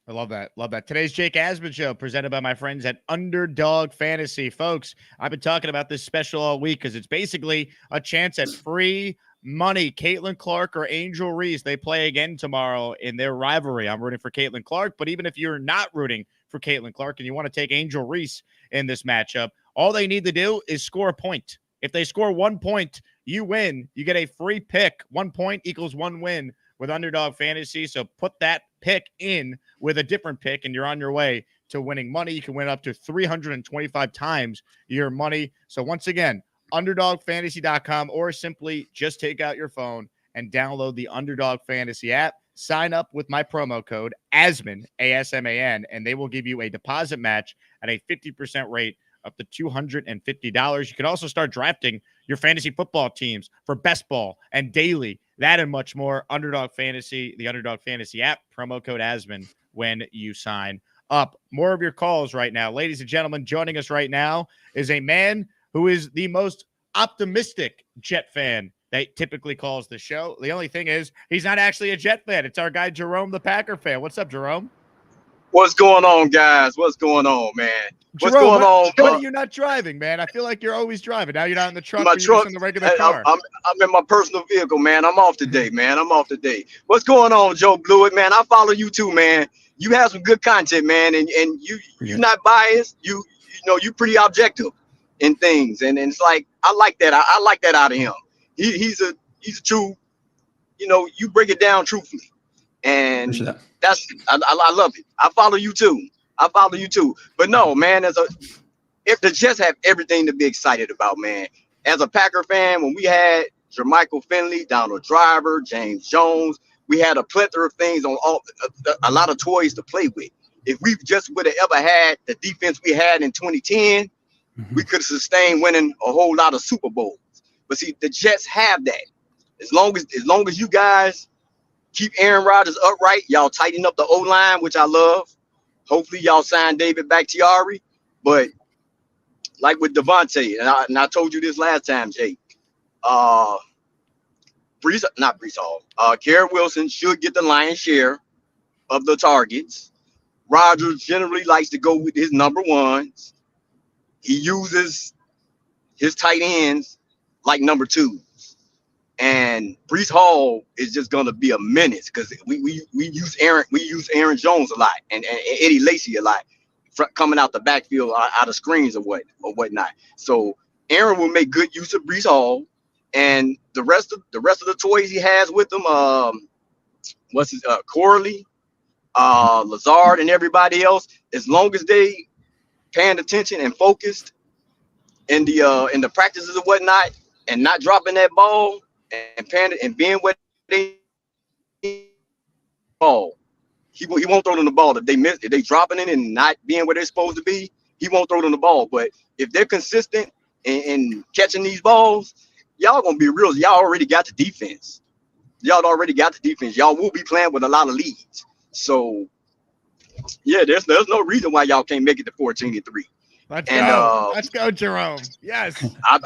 I love that. Love that. Today's Jake Asman show presented by my friends at Underdog Fantasy. Folks, I've been talking about this special all week because it's basically a chance at free money. Caitlin Clark or Angel Reese, they play again tomorrow in their rivalry. I'm rooting for Caitlin Clark, but even if you're not rooting for Caitlin Clark and you want to take Angel Reese in this matchup, all they need to do is score a point. If they score 1 point, you win. You get a free pick. 1 point equals 1 win with Underdog Fantasy. So put that pick in with a different pick and you're on your way to winning money. You can win up to 325 times your money. So once again, underdogfantasy.com, or simply just take out your phone and download the Underdog Fantasy app. Sign up with my promo code ASMAN, ASMAN, and they will give you a deposit match at a 50% rate up to $250. You can also start drafting your fantasy football teams for best ball and daily, that and much more. Underdog Fantasy, the Underdog Fantasy app, promo code ASMAN when you sign up. More of your calls right now. Ladies and gentlemen, joining us right now is a man who is the most optimistic Jet fan that typically calls the show. The only thing is he's not actually a Jet fan. It's our guy, Jerome, the Packer fan. What's up, Jerome? What's going on, guys? What's going on, man? Jerome, what's going on? When are you not driving, man? I feel like you're always driving. Now you're not in the truck. My you're truck, just in the regular car. I'm in my personal vehicle, man. I'm off today, man. I'm off today. What's going on, Joe Blewitt, man? I follow you too, man. You have some good content, man, and you're not biased. You pretty objective in things, and it's like I like that. I like that out of him. He's a true, you break it down truthfully, and that's I love it. I follow you too. But no, man, if the Jets have everything to be excited about, man. As a Packer fan, when we had Jermichael Finley, Donald Driver, James Jones, we had a plethora of things on a lot of toys to play with. If we just would have ever had the defense we had in 2010, we could have sustained winning a whole lot of Super Bowls. But see, the Jets have that. As long as you guys keep Aaron Rodgers upright, y'all tighten up the O-line, which I love. Hopefully, y'all sign David Bakhtiari. But like with Devontae, and I told you this last time, Jake, not Breece Hall. Garrett Wilson should get the lion's share of the targets. Rodgers generally likes to go with his number ones. He uses his tight ends like number twos. And Breece Hall is just gonna be a menace because we use Aaron Jones a lot and Eddie Lacy a lot, coming out the backfield out of screens or whatnot. So Aaron will make good use of Breece Hall, and the rest of the toys he has with him. Corley, Lazard, and everybody else. As long as they paying attention and focused in the practices and whatnot, and not dropping that ball. And being what they ball, he won't throw them the ball. If they miss, if they dropping it and not being where they're supposed to be, he won't throw them the ball. But if they're consistent in catching these balls, y'all gonna be real. Y'all already got the defense. Y'all will be playing with a lot of leads. So yeah, there's no reason why y'all can't make it to 14-3. Let's go, Jerome. Yes. I'm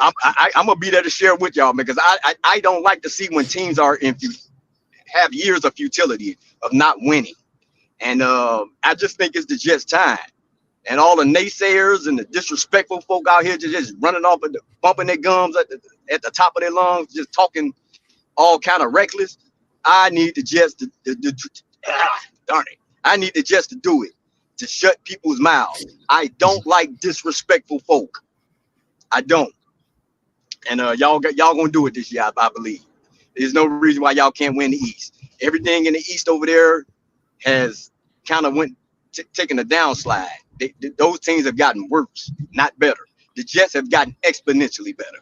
gonna be there to share with y'all because I don't like to see when teams have years of futility of not winning, and I just think it's the Jets' time, and all the naysayers and the disrespectful folk out here just running off and bumping their gums at the top of their lungs, just talking all kind of reckless. I need the Jets to darn it. I need the Jets to do it. To shut people's mouths. I don't like disrespectful folk. I don't. And y'all gonna do it this year, I believe. There's no reason why y'all can't win the East. Everything in the East over there has kind of went taking a downslide. Those teams have gotten worse, not better. The Jets have gotten exponentially better.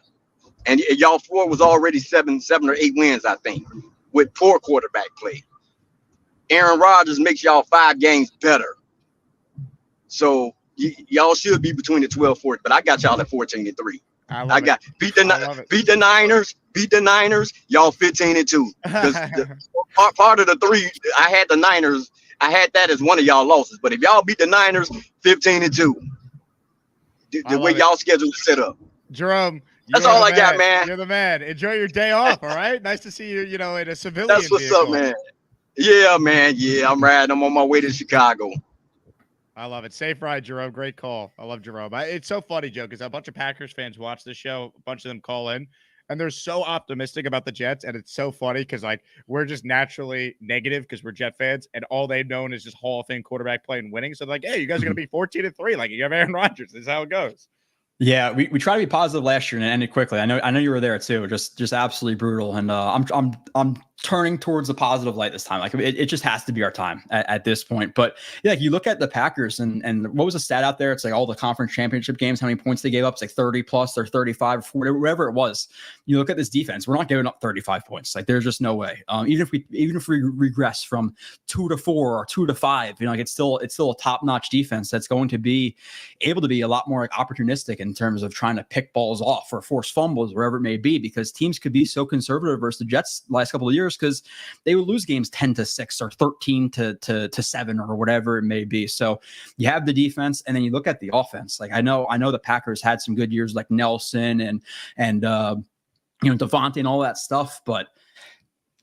And y'all 4 was already 7 or 8 wins, I think, with poor quarterback play. Aaron Rodgers makes y'all 5 games better. So y'all should be between the 12-14, but I got y'all at 14-3. I got beat the Niners, y'all 15-2. Because part of the 3, I had the Niners. I had that as one of y'all losses. But if y'all beat the Niners, 15-2. The way y'all schedule is set up. Jerome, that's all I got, man. You're the man. Enjoy your day off, all right? Nice to see you, in a civilian That's what's vehicle. up, man. Yeah, man. Yeah, I'm riding. I'm on my way to Chicago. I love it. Safe ride, Jerome. Great call. I love Jerome. It's so funny, Joe, because a bunch of Packers fans watch this show. A bunch of them call in, and they're so optimistic about the Jets, and it's so funny because, we're just naturally negative because we're Jet fans, and all they've known is just Hall of Fame quarterback play and winning. So they're like, hey, you guys are going to be 14-3. Like, you have Aaron Rodgers. This is how it goes. Yeah, we tried to be positive last year and it ended quickly. I know you were there too. Just absolutely brutal. And I'm turning towards the positive light this time. Like it just has to be our time at this point. But yeah, like you look at the Packers and what was the stat out there? It's like all the conference championship games, how many points they gave up? It's like 30 plus or 35 or 40, whatever it was. You look at this defense, we're not giving up 35 points. Like there's just no way. Even if we regress from 2 to 4 or 2 to 5, like it's still a top-notch defense that's going to be able to be a lot more opportunistic in terms of trying to pick balls off or force fumbles, wherever it may be, because teams could be so conservative versus the Jets last couple of years because they would lose games 10-6 or 13-7 or whatever it may be. So you have the defense, and then you look at the offense. Like I know the Packers had some good years like Nelson and Devontae and all that stuff, but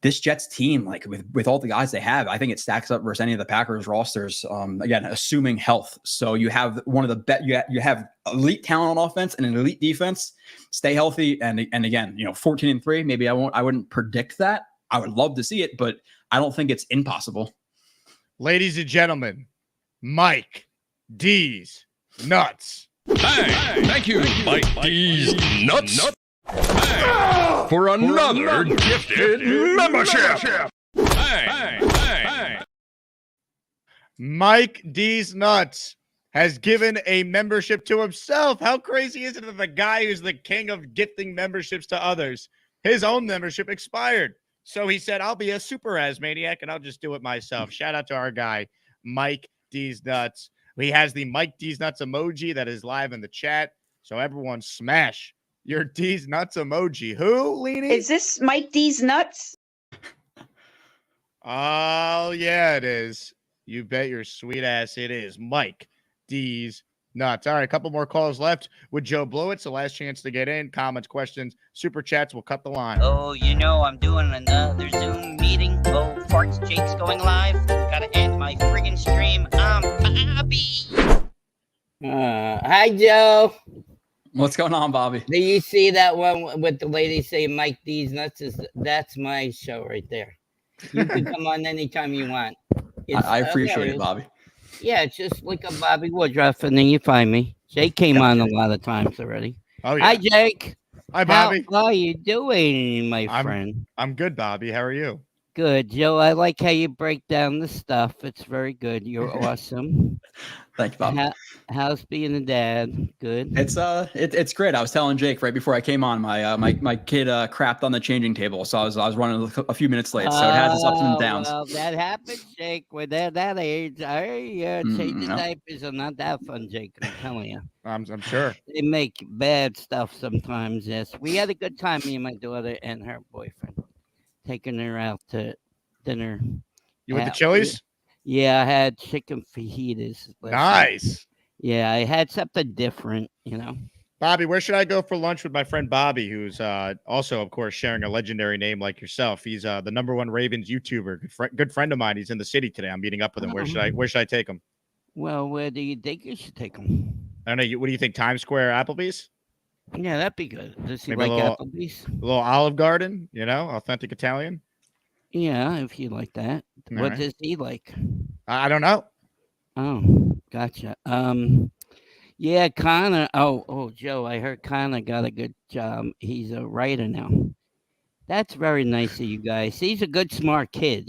this Jets team, like with all the guys they have, I think it stacks up versus any of the Packers rosters. Again, assuming health. So you have one of the you have elite talent on offense and an elite defense. Stay healthy, and again, 14-3. Maybe I wouldn't predict that. I would love to see it, but I don't think it's impossible. Ladies and gentlemen, Mike D's Nuts. Hey, thank you, Mike D's Nuts. Hey, for another gifted membership. Hey. Mike D's Nuts has given a membership to himself. How crazy is it that the guy who's the king of gifting memberships to others, his own membership expired? So he said, I'll be a super Asmaniac and I'll just do it myself. Shout out to our guy, Mike D's Nuts. He has the Mike D's Nuts emoji that is live in the chat. So everyone smash your D's Nuts emoji. Who, Leanie? Is this Mike D's Nuts? Oh, yeah, it is. You bet your sweet ass it is. Mike D's Nuts. All right, a couple more calls left with Joe Blewitt. So last chance to get in. Comments, questions, super chats. We'll cut the line. Oh, I'm doing another Zoom meeting. Oh, Farts Jake's going live. Gotta end my friggin' stream. Bobby. Hi, Joe. What's going on, Bobby? Do you see that one with the lady saying Mike D's Nuts? That's my show right there. You can come on anytime you want. I appreciate it, Bobby. Yeah, it's just look up Bobby Woodruff and then you find me. Jake came on a lot of times already. Oh, yeah. Hi, Jake. Hi, Bobby. How are you doing, my friend? I'm good, Bobby. How are you? Good, Joe. I like how you break down the stuff. It's very good. You're awesome. Thank you, Bob. How's being a dad? Good. It's great. I was telling Jake right before I came on, my kid crapped on the changing table, so I was running a few minutes late. So it has its ups and downs. Well, that happens, Jake. When they're that age, changing diapers are not that fun, Jake. I'm telling you. I'm sure they make bad stuff sometimes. Yes, we had a good time. Me and my daughter and her boyfriend, taking her out to dinner. You went to Chili's? Yeah, I had chicken fajitas. Nice. Yeah, I had something different, Bobby, where should I go for lunch with my friend Bobby, who's also, of course, sharing a legendary name like yourself? He's the #1 Ravens YouTuber, good friend of mine. He's in the city today. I'm meeting up with him. Where should I take him? Well, where do you think you should take him? I don't know. What do you think? Times Square, Applebee's? Yeah, that'd be good. Does he Maybe like Applebee's? A little Olive Garden, authentic Italian. Yeah, if you like that. All what right. does he like? I don't know. Oh, gotcha. Yeah, Connor. Oh, Joe, I heard Connor got a good job. He's a writer now. That's very nice of you guys. He's a good, smart kid,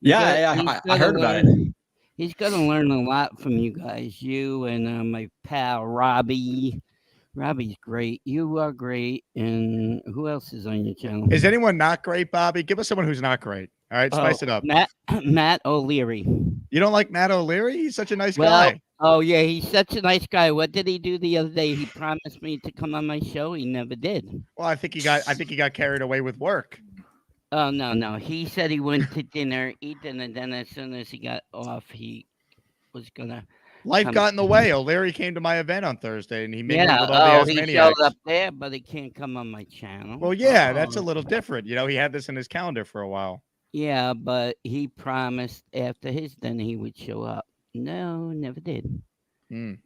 Yeah, I heard about it. He's going to learn a lot from you guys. You and my pal Robbie. Robbie's great. You are great. And who else is on your channel? Is anyone not great, Bobby? Give us someone who's not great. All right, spice it up. Matt O'Leary. You don't like Matt O'Leary? He's such a nice Well, guy. oh yeah, he's such a nice guy. What did he do the other day? He promised me to come on my show. He never did. Well, I think he got carried away with work. Oh no. He said he went to dinner, eat dinner, then as soon as he got off, he was gonna. Life got in the way. O'Leary came to my event on Thursday, and he made with all the he Asmaniacs. showed up there, but he can't come on my channel. Well, yeah, that's a little different. You know, he had this in his calendar for a while. Yeah, but he promised after his dinner he would show up. No, never did.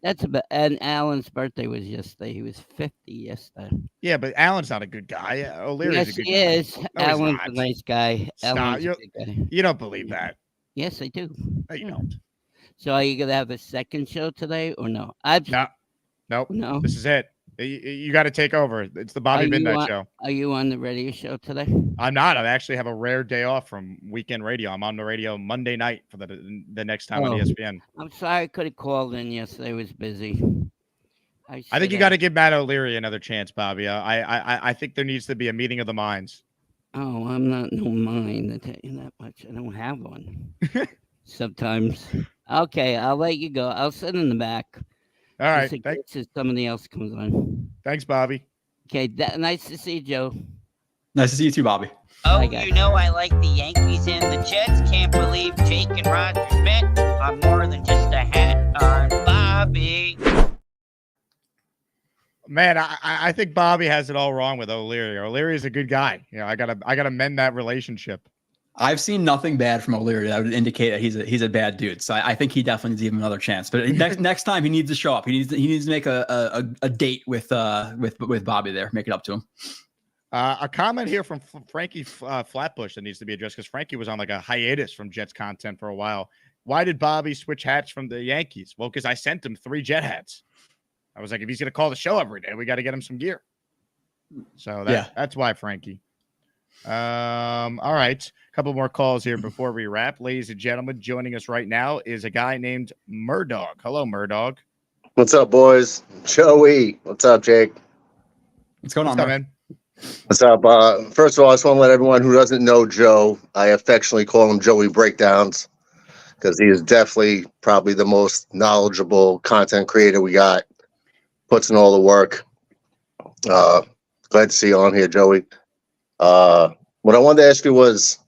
That's about. And Alan's birthday was yesterday. He was 50 yesterday. Yeah, but Alan's not a good guy. O'Leary's a good guy. Yes, he is. No, Alan's a nice guy. Alan's a good guy. You don't believe that. Yes, I do. No, you don't. So are you gonna have a second show today or no? Nope. No. This is it. You got to take over. It's the Bobby Midnight Show. Are you on the radio show today? I'm not. I actually have a rare day off from weekend radio. I'm on the radio Monday night for the next time on ESPN. I'm sorry I could have called in yesterday. I was busy. I think you got to give Matt O'Leary another chance, Bobby. I think there needs to be a meeting of the minds. Oh, I'm not no mind. I tell you that much. I don't have one. Sometimes. Okay, I'll let you go. I'll sit in the back. All right. Thanks. Somebody else comes on. Thanks, Bobby. Okay, nice to see you, Joe. Nice to see you too, Bobby. Oh, you know I like the Yankees and the Jets. Can't believe Jake and Rogers met. I'm more than just a hat on Bobby. Man, I think Bobby has it all wrong with O'Leary. O'Leary is a good guy. You know, I gotta mend that relationship. I've seen nothing bad from O'Leary that would indicate that he's a bad dude. So I think he definitely needs to give him another chance. But next time he needs to show up. He needs to make a date with Bobby there. Make it up to him. A comment here from Frankie Flatbush that needs to be addressed because Frankie was on like a hiatus from Jets content for a while. Why did Bobby switch hats from the Yankees? Well, because I sent him 3 Jet hats. I was like, if he's gonna call the show every day, we got to get him some gear. So that's why, Frankie. All right. A couple more calls here before we wrap. Ladies and gentlemen, joining us right now is a guy named Murdog. Hello, Murdog. What's up, boys? Joey. What's up, Jake? What's going on, man? What's up? First of all, I just want to let everyone who doesn't know Joe, I affectionately call him Joey Breakdowns because he is definitely probably the most knowledgeable content creator we got. Puts in all the work. Glad to see you on here, Joey. What I wanted to ask you was,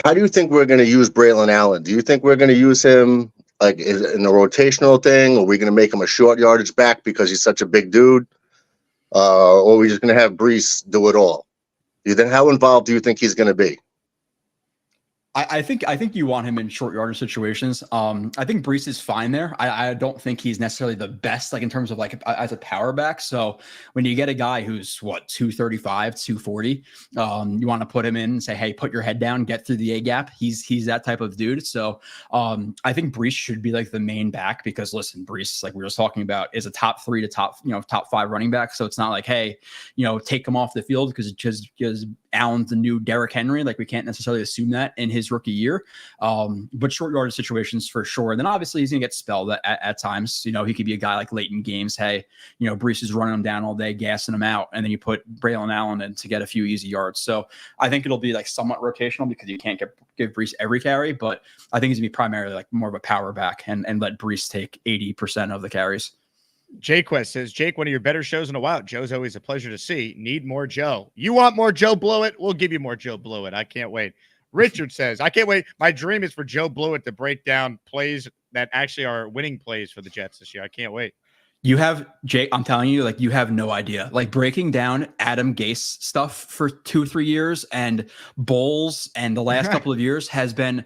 how do you think we're going to use Braylon Allen? Do you think we're going to use him like in a rotational thing? Or are we going to make him a short yardage back because he's such a big dude? Or are we just going to have Breece do it all? How involved do you think he's going to be? I think you want him in short yardage situations. I think Breece is fine there. I don't think he's necessarily the best, like in terms of like as a power back. So when you get a guy who's 235, 240, you want to put him in and say, hey, put your head down, get through the A gap. He's that type of dude. So I think Breece should be like the main back because listen, Breece, like we were just talking about, is a top 3 to top 5 running back. So it's not like, hey, take him off the field because Allen's the new Derrick Henry. Like we can't necessarily assume that in his rookie year. But short yardage situations for sure. And then obviously he's gonna get spelled at times. He could be a guy like late in games. Hey, Breece is running him down all day, gassing him out, and then you put Braylon Allen in to get a few easy yards. So I think it'll be like somewhat rotational because you can't give Breece every carry, but I think he's gonna be primarily like more of a power back and let Breece take 80% of the carries. Jquest says, Jake, one of your better shows in a while. Joe's always a pleasure to see. Need more Joe. You want more Joe Blewitt? We'll give you more Joe Blewitt. I can't wait. Richard says, I can't wait. My dream is for Joe Blewitt to break down plays that actually are winning plays for the Jets this year. I can't wait. You have, Jake, I'm telling you, like, you have no idea. Like, breaking down Adam Gase stuff for 2-3 years and Bowles and the last couple of years has been,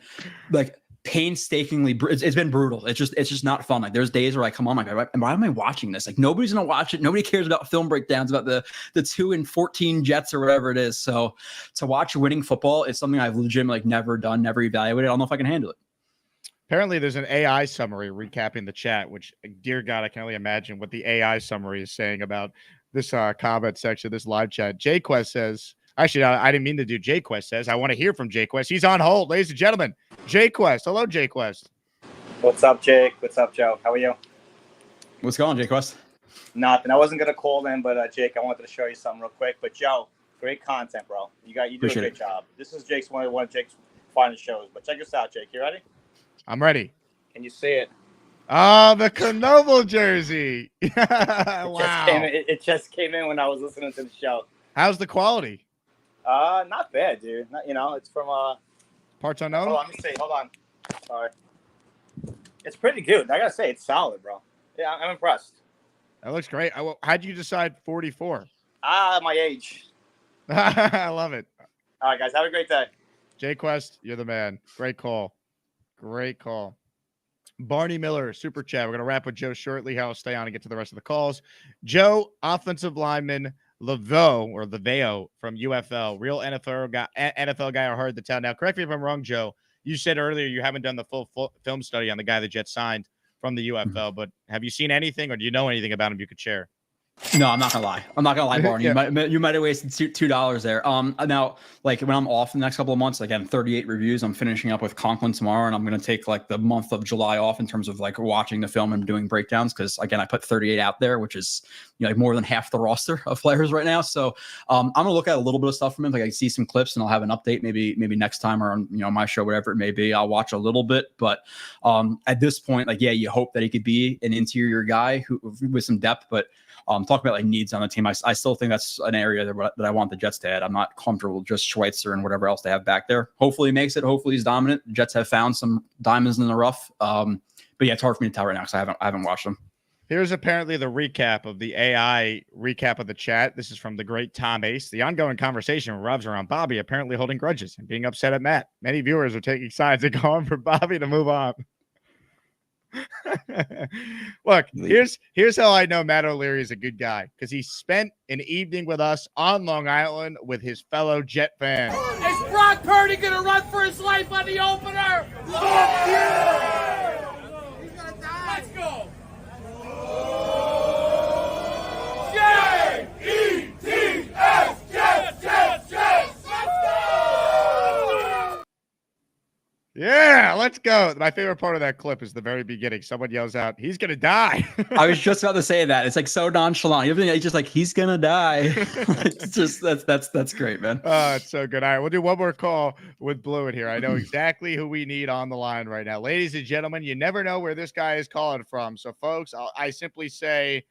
like, painstakingly it's been brutal. It's just not fun. Like there's days where I come on, like, why am I watching this? Like nobody's gonna watch it. Nobody cares about film breakdowns about the 2-14 Jets or whatever it is. So to watch winning football is something I've legitimately never done, never evaluated. I don't know if I can handle it. Apparently there's an AI summary recapping the chat, which dear God, I can only imagine what the AI summary is saying about this comment section, this live chat. Jquest says, actually, I didn't mean to do Jquest says, I want to hear from Jquest. He's on hold, ladies and gentlemen. Jake West. Hello, Jake West. What's up, Jake? What's up, Joe? How are you? What's going on, Jake West? Nothing. I wasn't gonna call in, but Jake, I wanted to show you something real quick. But Joe, great content, bro. You do Appreciate a great it. job. This is one of Jake's finest shows. But check this out, Jake. You ready? I'm ready. Can you see it? Oh, the Knoble jersey. Wow. It just came in when I was listening to the show. How's the quality? Not bad, dude. It's from Parts Unknown? Hold on, let me see. Hold on. Sorry. It's pretty good. I gotta say, it's solid, bro. Yeah, I'm impressed. That looks great. How'd you decide 44? My age. I love it. All right, guys. Have a great day. Jay Quest, you're the man. Great call. Great call. Barney Miller, super chat. We're going to wrap with Joe shortly. I'll stay on and get to the rest of the calls. Joe, offensive lineman Leveo from UFL, real NFL guy or hard to tell. Now, correct me if I'm wrong, Joe. You said earlier you haven't done the full film study on the guy the Jets signed from the UFL, but have you seen anything or do you know anything about him you could share? No, I'm not gonna lie. Barney. Yeah. You might have wasted $2 there. Now, like when I'm off the next couple of months, again, 38 reviews. I'm finishing up with Conklin tomorrow, and I'm gonna take like the month of July off in terms of like watching the film and doing breakdowns because again, I put 38 out there, which is like more than half the roster of players right now. So I'm gonna look at a little bit of stuff from him. Like I see some clips, and I'll have an update maybe next time or on my show, whatever it may be. I'll watch a little bit, but at this point, like you hope that he could be an interior guy who with some depth, but. Talk about like needs on the team. I still think that's an area that I want the Jets to add. I'm not comfortable with just Schweitzer and whatever else they have back there. Hopefully he makes it. Hopefully he's dominant. The Jets have found some diamonds in the rough. But yeah, it's hard for me to tell right now because I haven't watched them. Here's apparently the recap of the AI recap of the chat. This is from the great Tom Ace. The ongoing conversation revolves around Bobby apparently holding grudges and being upset at Matt. Many viewers are taking sides and calling for Bobby to move on. Look, here's how I know Matt O'Leary is a good guy because he spent an evening with us on Long Island with his fellow Jet fans. Is Brock Purdy gonna run for his life on the opener? Fuck yeah! He's gonna die. Let's go. J-E-T-S, Jets, Jets, Jets. Yeah, let's go. My favorite part of that clip is the very beginning. Someone yells out, "He's gonna die." I was just about to say that. It's like so nonchalant. Everything it's just like he's gonna die. It's just that's great, man. Oh, it's so good. All right, we'll do one more call with Blewitt here. I know exactly who we need on the line right now, ladies and gentlemen. You never know where this guy is calling from, so folks, I simply say,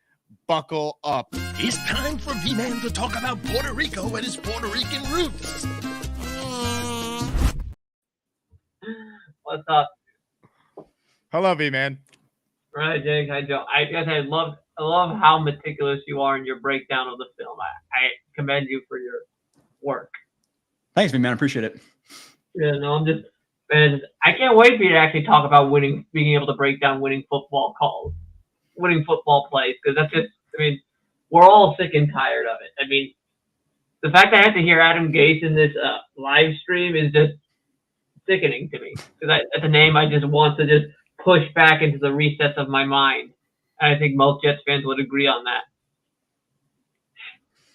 buckle up. It's time for V-Man to talk about Puerto Rico and his Puerto Rican roots. What's up? Hello, V-Man. Right, Jake. Hi, Joe. I guess I love how meticulous you are in your breakdown of the film. I commend you for your work. Thanks, man. I appreciate it. Yeah, no, I can't wait for you to actually talk about being able to break down winning football calls, winning football plays, because that's just, we're all sick and tired of it. The fact that I have to hear Adam Gase in this live stream is just sickening to me because at the name I just want to just push back into the recess of my mind, and I think most Jets fans would agree on that.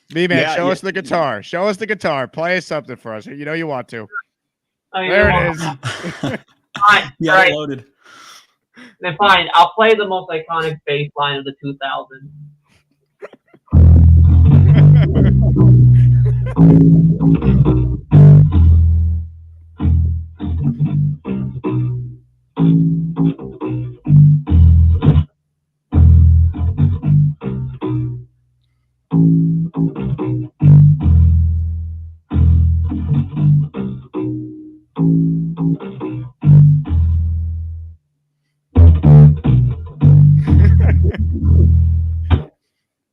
V-Man, show us the guitar. Show us the guitar. Play us something for us. You know you want to. There it is. Fine. Yeah, right. Loaded. Then fine. I'll play the most iconic bass line of the 2000s.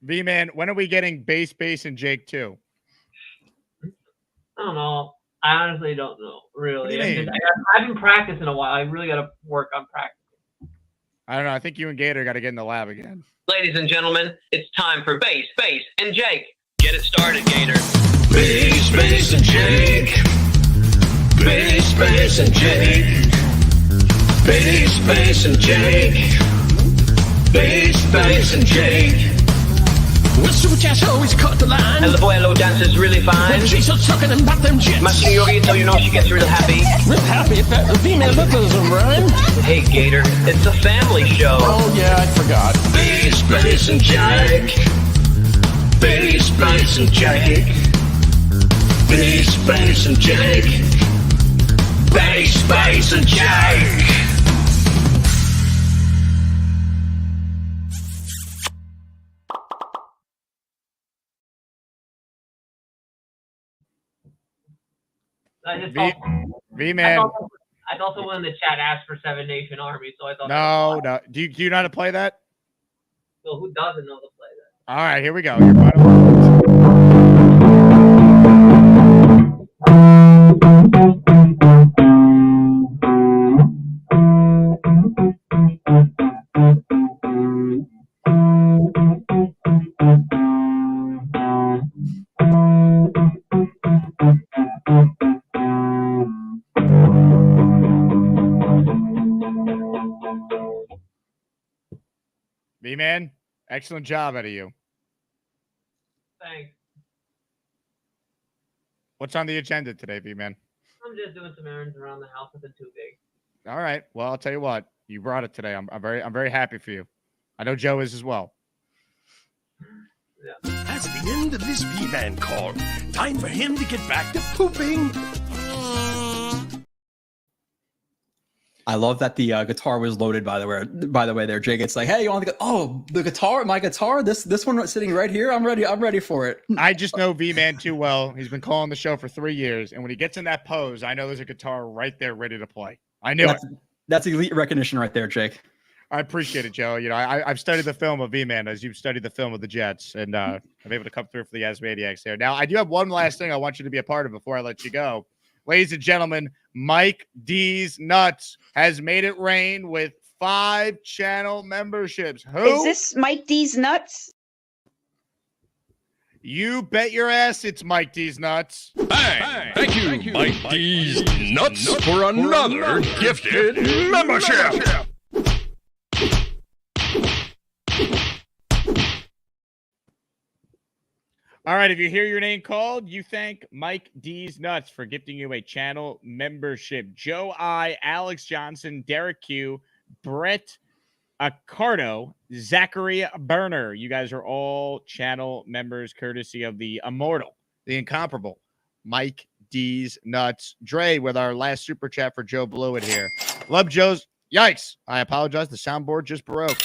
V-Man, when are we getting bass, and Jake too? I don't know. I honestly don't know, really. What do you mean? I haven't practiced in a while. I really got to work on practice. I don't know. I think you and Gator got to get in the lab again. Ladies and gentlemen, it's time for Bass, and Jake. Get it started, Gator. Bass, and Jake. Bass, and Jake. Bass, and Jake. Bass, and Jake. Well, Super Chat's always cut the line. El Abuelo dances really fine. When she's so trucking and about them jets. My señorita, you know she gets real happy. Real happy if that female hookers are right. Hey, Gator, it's a family show. Oh, yeah, I forgot. Bass and Jake. Bass and Jake. Bass and Jake. Bass and Jake. V-Man. I thought someone in the chat asked for Seven Nation Army, so I thought. No. Do you know how to play that? Well, who doesn't know to play that? All right, here we go. Your final V-Man, excellent job out of you. Thanks. What's on the agenda today, V-Man? I'm just doing some errands around the house. Nothing too big. All right. Well, I'll tell you what. You brought it today. I'm very happy for you. I know Joe is as well. Yeah. That's the end of this V-Man call. Time for him to get back to pooping. I love that the guitar was loaded. By the way, there, Jake. It's like, hey, you want to go? Oh, the guitar, my guitar. This one sitting right here. I'm ready. I'm ready for it. I just know V-Man too well. He's been calling the show for 3 years, and when he gets in that pose, I know there's a guitar right there ready to play. I knew it. That's elite recognition right there, Jake. I appreciate it, Joe. You know, I've studied the film of V-Man as you've studied the film of the Jets, and I'm able to come through for the Asmaniacs there. Now, I do have one last thing I want you to be a part of before I let you go. Ladies and gentlemen, Mike D's Nuts has made it rain with 5 channel memberships. Who? Is this Mike D's Nuts? You bet your ass it's Mike D's Nuts. Bang! Thank you, Mike D's Nuts, for another gifted membership. All right, if you hear your name called, you thank Mike D's Nuts for gifting you a channel membership. Joe I, Alex Johnson, Derek Q, Brett Accardo, Zachary Berner. You guys are all channel members courtesy of the immortal, the incomparable Mike D's Nuts. Dre with our last super chat for Joe Blewitt here. Love Joe's. Yikes. I apologize. The soundboard just broke.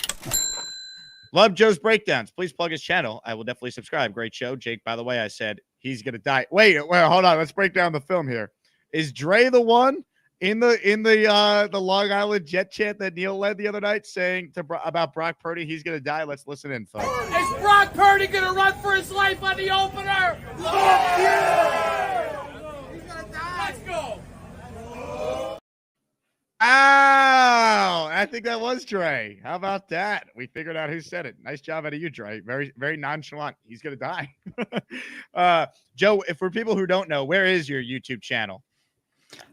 Love Joe's breakdowns. Please plug his channel. I will definitely subscribe. Great show. Jake, by the way, I said he's going to die. Wait, hold on. Let's break down the film here. Is Dre the one in the Long Island Jet chant that Neil led the other night saying about Brock Purdy, he's going to die? Let's listen in, folks. Is Brock Purdy going to run for his life on the opener? Yeah! He's going to die. Let's go. Ow! I think that was Dre. How about that? We figured out who said it. Nice job out of you, Dre. Very, very nonchalant. He's going to die. Joe, if for people who don't know, where is your YouTube channel?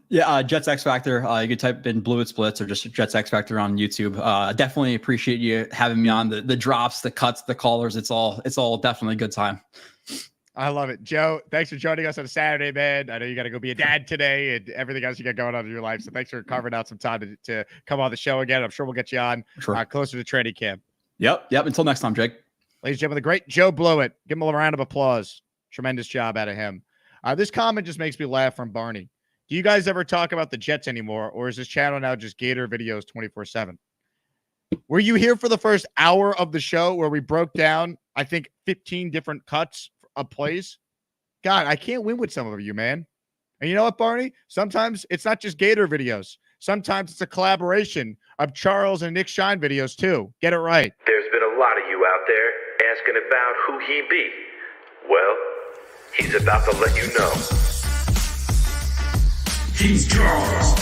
Yeah, Jets X Factor. You could type in Blewitt Splits or just Jets X Factor on YouTube. Definitely appreciate you having me on. The drops, the cuts, the callers. It's all definitely a good time. I love it. Joe, thanks for joining us on a Saturday, man. I know you got to go be a dad today and everything else you got going on in your life. So thanks for carving out some time to come on the show again. I'm sure we'll get you on closer to training camp. Yep. Until next time, Jake. Ladies and gentlemen, the great Joe Blewitt. Give him a round of applause. Tremendous job out of him. This comment just makes me laugh from Barney. Do you guys ever talk about the Jets anymore, or is this channel now just Gator videos 24/7? Were you here for the first hour of the show where we broke down, I think, 15 different cuts of plays? God, I can't win with some of you, man. And you know what, Barney? Sometimes it's not just Gator videos. Sometimes it's a collaboration of Charles and Nick Shine videos, too. Get it right. There's been a lot of you out there asking about who he be. Well, he's about to let you know. He's Charles.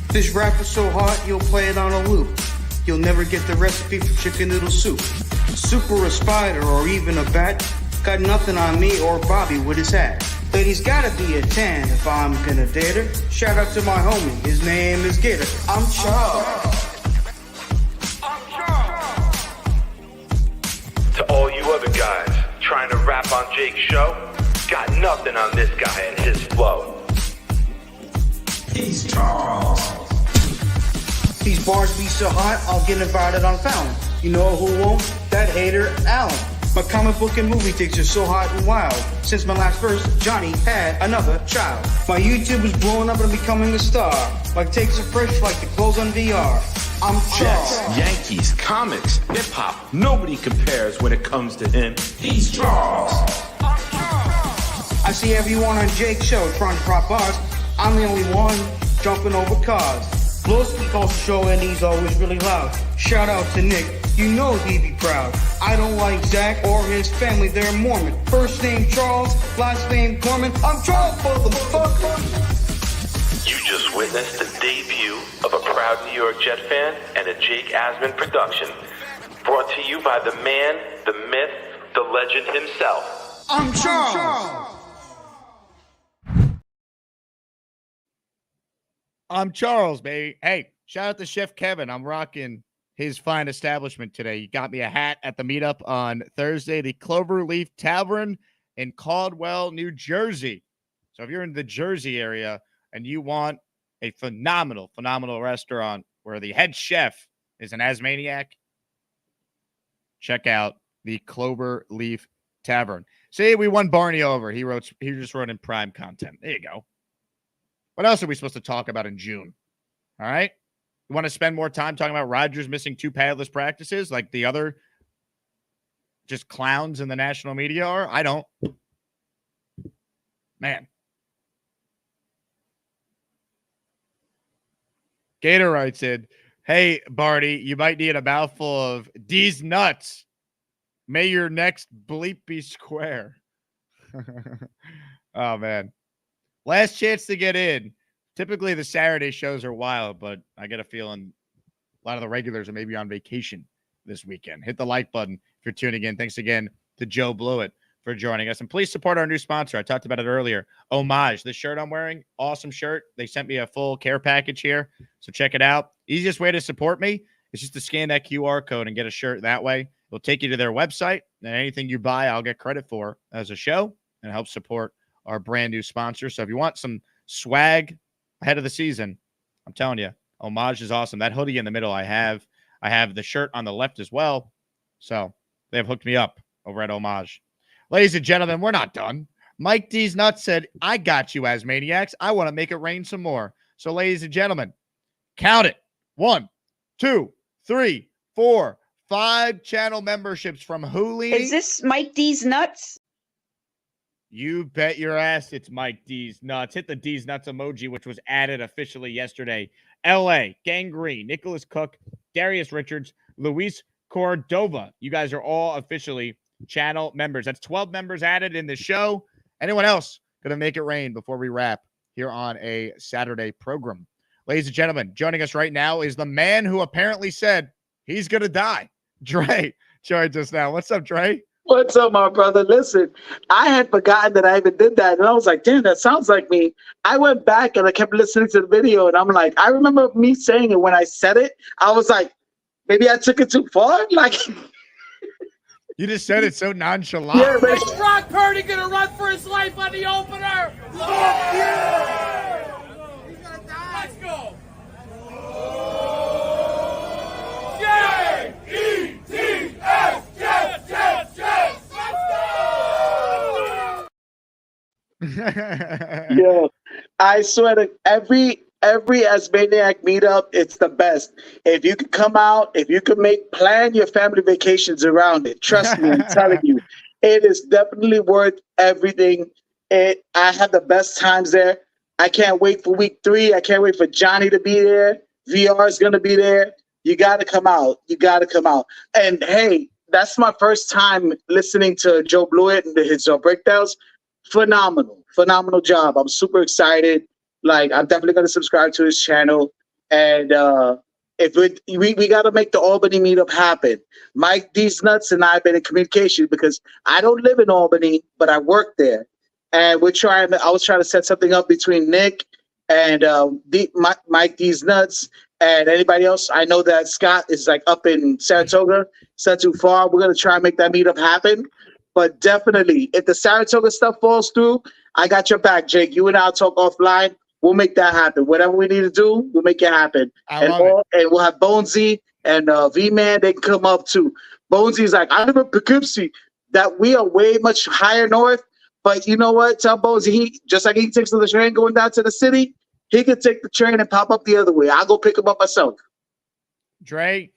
This rap is so hot, you'll play it on a loop. You'll never get the recipe for chicken noodle soup. Super a spider or even a bat, got nothing on me or Bobby with his hat. Lady's gotta be a 10 if I'm gonna date her. Shout out to my homie, his name is Gator. I'm Charles. To all you trying to rap on Jake's show? Got nothing on this guy and his flow. He's Charles. These bars be so hot, I'll get invited on Fountain. You know who won't? That hater, Alan. My comic book and movie takes are so hot and wild. Since my last verse, Johnny had another child. My YouTube is blowing up and becoming a star. Like takes are fresh like the clothes on VR. I'm Charles. Jets, Yankees, comics, hip-hop. Nobody compares when it comes to him. He's Charles. I see everyone on Jake's show trying to prop bars. I'm the only one jumping over cars. Blowski calls the show and he's always really loud. Shout out to Nick, you know he'd be proud. I don't like Zach or his family, they're Mormon. First name Charles, last name Gorman. I'm Charles, motherfucker. You just witnessed the debut of a proud New York Jet fan and a Jake Asman production. Brought to you by the man, the myth, the legend himself. I'm Charles. I'm Charles, baby. Hey, shout out to Chef Kevin. I'm rocking his fine establishment today. He got me a hat at the meetup on Thursday, the Cloverleaf Tavern in Caldwell, New Jersey. So if you're in the Jersey area and you want a phenomenal restaurant where the head chef is an Asmaniac, check out the Cloverleaf Tavern. See, we won Barney over. He just wrote in prime content. There you go. What else are we supposed to talk about in June? All right. You want to spend more time talking about Rodgers missing 2 padless practices like the other just clowns in the national media are? I don't. Man. Gator writes in, hey, Barty, you might need a mouthful of these nuts. May your next bleep be square. Oh, man. Last chance to get in. Typically, the Saturday shows are wild, but I get a feeling a lot of the regulars are maybe on vacation this weekend. Hit the like button if you're tuning in. Thanks again to Joe Blewitt for joining us. And please support our new sponsor. I talked about it earlier. HOMAGE. This shirt I'm wearing, awesome shirt. They sent me a full care package here, so check it out. Easiest way to support me is just to scan that QR code and get a shirt that way. It'll take you to their website, and anything you buy, I'll get credit for as a show and help support our brand new sponsor. So if you want some swag ahead of the season, I'm telling you, HOMAGE is awesome. That hoodie in the middle I have the shirt on the left as well. So they have hooked me up over at HOMAGE. Ladies and gentlemen, we're not done. Mike D's Nuts said, I got you, Asmaniacs. I want to make it rain some more. So ladies and gentlemen, count it. 1, 2, 3, 4, 5 channel memberships from Hooley. Is this Mike D's Nuts? You bet your ass it's Mike D's Nuts. Hit the D's Nuts emoji, which was added officially yesterday. LA, Gangrene, Nicholas Cook, Darius Richards, Luis Cordova. You guys are all officially channel members. That's 12 members added in the show. Anyone else going to make it rain before we wrap here on a Saturday program? Ladies and gentlemen, joining us right now is the man who apparently said he's going to die. Dre joins us now. What's up, Dre? What's up, my brother? Listen, I had forgotten that I even did that. And I was like, damn, that sounds like me. I went back and I kept listening to the video. And I'm like, I remember me saying it when I said it. I was like, maybe I took it too far. Like, you just said it so nonchalant. Yeah, is Brock Purdy going to run for his life on the opener? Yeah! He's going to die. Let's go. J-E-T-S, Jets, Jets, Jets. Yeah, I swear to every Asmaniac meetup, it's the best. If you can come out, if you can plan your family vacations around it, trust me, I'm telling you, it is definitely worth everything. I have the best times there. I can't wait for week 3. I can't wait for Johnny to be there. VR is going to be there. You got to come out. You got to come out. And hey, that's my first time listening to Joe Blewitt and his breakdowns. Phenomenal job. I'm super excited. Like, I'm definitely going to subscribe to his channel. And we got to make the Albany meetup happen. Mike D's Nuts and I have been in communication because I don't live in Albany, but I work there. And I was trying to set something up between Nick and Mike D's Nuts and anybody else. I know that Scott is like up in Saratoga. It's not too far. We're going to try and make that meetup happen. But definitely, if the Saratoga stuff falls through, I got your back, Jake. You and I'll talk offline. We'll make that happen. Whatever we need to do, we'll make it happen. And we'll have Bonesy and V-Man. They can come up too. Bonesy's like, I live in Poughkeepsie. That we are way much higher north. But you know what? Tell Bonesy, he just like he takes the train going down to the city, he could take the train and pop up the other way. I'll go pick him up myself. Dre,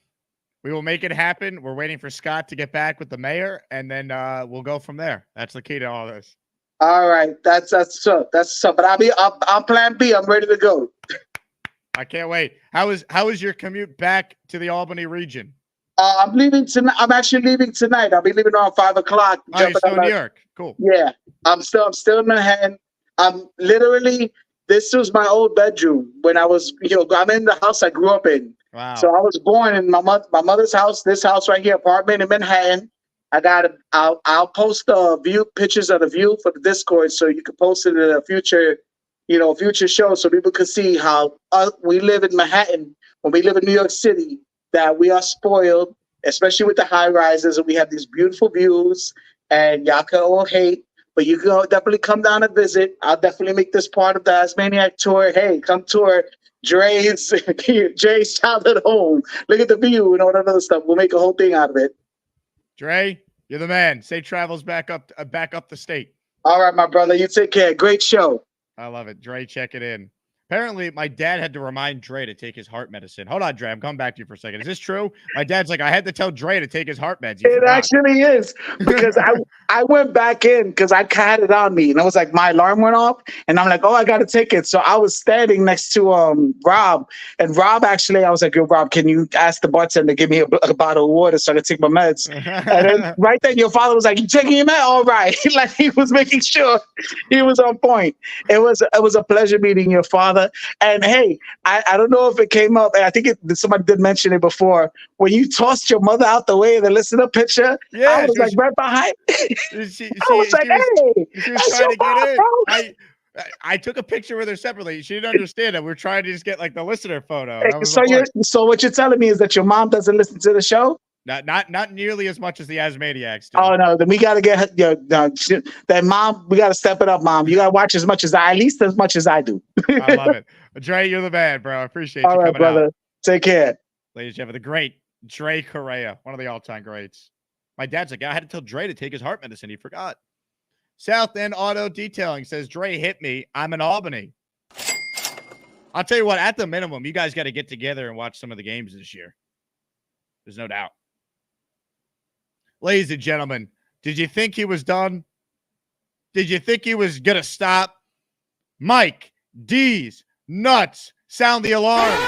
we will make it happen. We're waiting for Scott to get back with the mayor, and then we'll go from there. That's the key to all this. All right, that's so. But I'm Plan B. I'm ready to go. I can't wait. How is your commute back to the Albany region? I'm leaving tonight. I'm actually leaving tonight. I'll be leaving around 5 o'clock. Oh, you're still in New York. Cool. Yeah, I'm still in Manhattan. I'm literally. This was my old bedroom when I was. I'm in the house I grew up in. Wow. So I was born in my mother's house. This house right here, apartment in Manhattan. I'll post pictures of the view for the Discord, so you can post it in a future show, so people can see how we live in Manhattan when we live in New York City. That we are spoiled, especially with the high rises, and we have these beautiful views. And y'all can all hate, but you can definitely come down and visit. I'll definitely make this part of the Asmaniac tour. Hey, come tour Jay's childhood home. Look at the view and all that other stuff. We'll make a whole thing out of it. Dre, you're the man. Safe travels back up the state. All right, my brother. You take care. Great show. I love it. Dre, check it in. Apparently, my dad had to remind Dre to take his heart medicine. Hold on, Dre. I'm coming back to you for a second. Is this true? My dad's like, I had to tell Dre to take his heart meds. It actually is, because I went back in because I had it on me, and I was like, my alarm went off, and I'm like, oh, I got to take it. So I was standing next to Rob, and Rob actually, I was like, yo, Rob, can you ask the bartender to give me a bottle of water so I can take my meds? And then right then, your father was like, you taking your med? All right. Like, he was making sure he was on point. It was a pleasure meeting your father. And hey, I don't know if it came up, and I think somebody did mention it before. When you tossed your mother out the way in the listener picture, I was like right behind. I was like, hey, she was trying to get in. I took a picture with her separately. She didn't understand it. We were trying to just get like the listener photo. So what you're telling me is that your mom doesn't listen to the show? Not nearly as much as the Asmaniacs do. Oh no, then we gotta get that mom. We gotta step it up, mom. You gotta watch at least as much as I do. I love it, Dre. You're the man, bro. I appreciate you coming coming brother. out. Take care, ladies and gentlemen. The great Dre Correa, one of the all-time greats. My dad's like, I had to tell Dre to take his heart medicine. He forgot. South End Auto Detailing says, Dre hit me. I'm in Albany. I'll tell you what. At the minimum, you guys got to get together and watch some of the games this year. There's no doubt. Ladies and gentlemen, did you think he was done? Did you think he was going to stop? Mike D's nuts. Sound the alarm.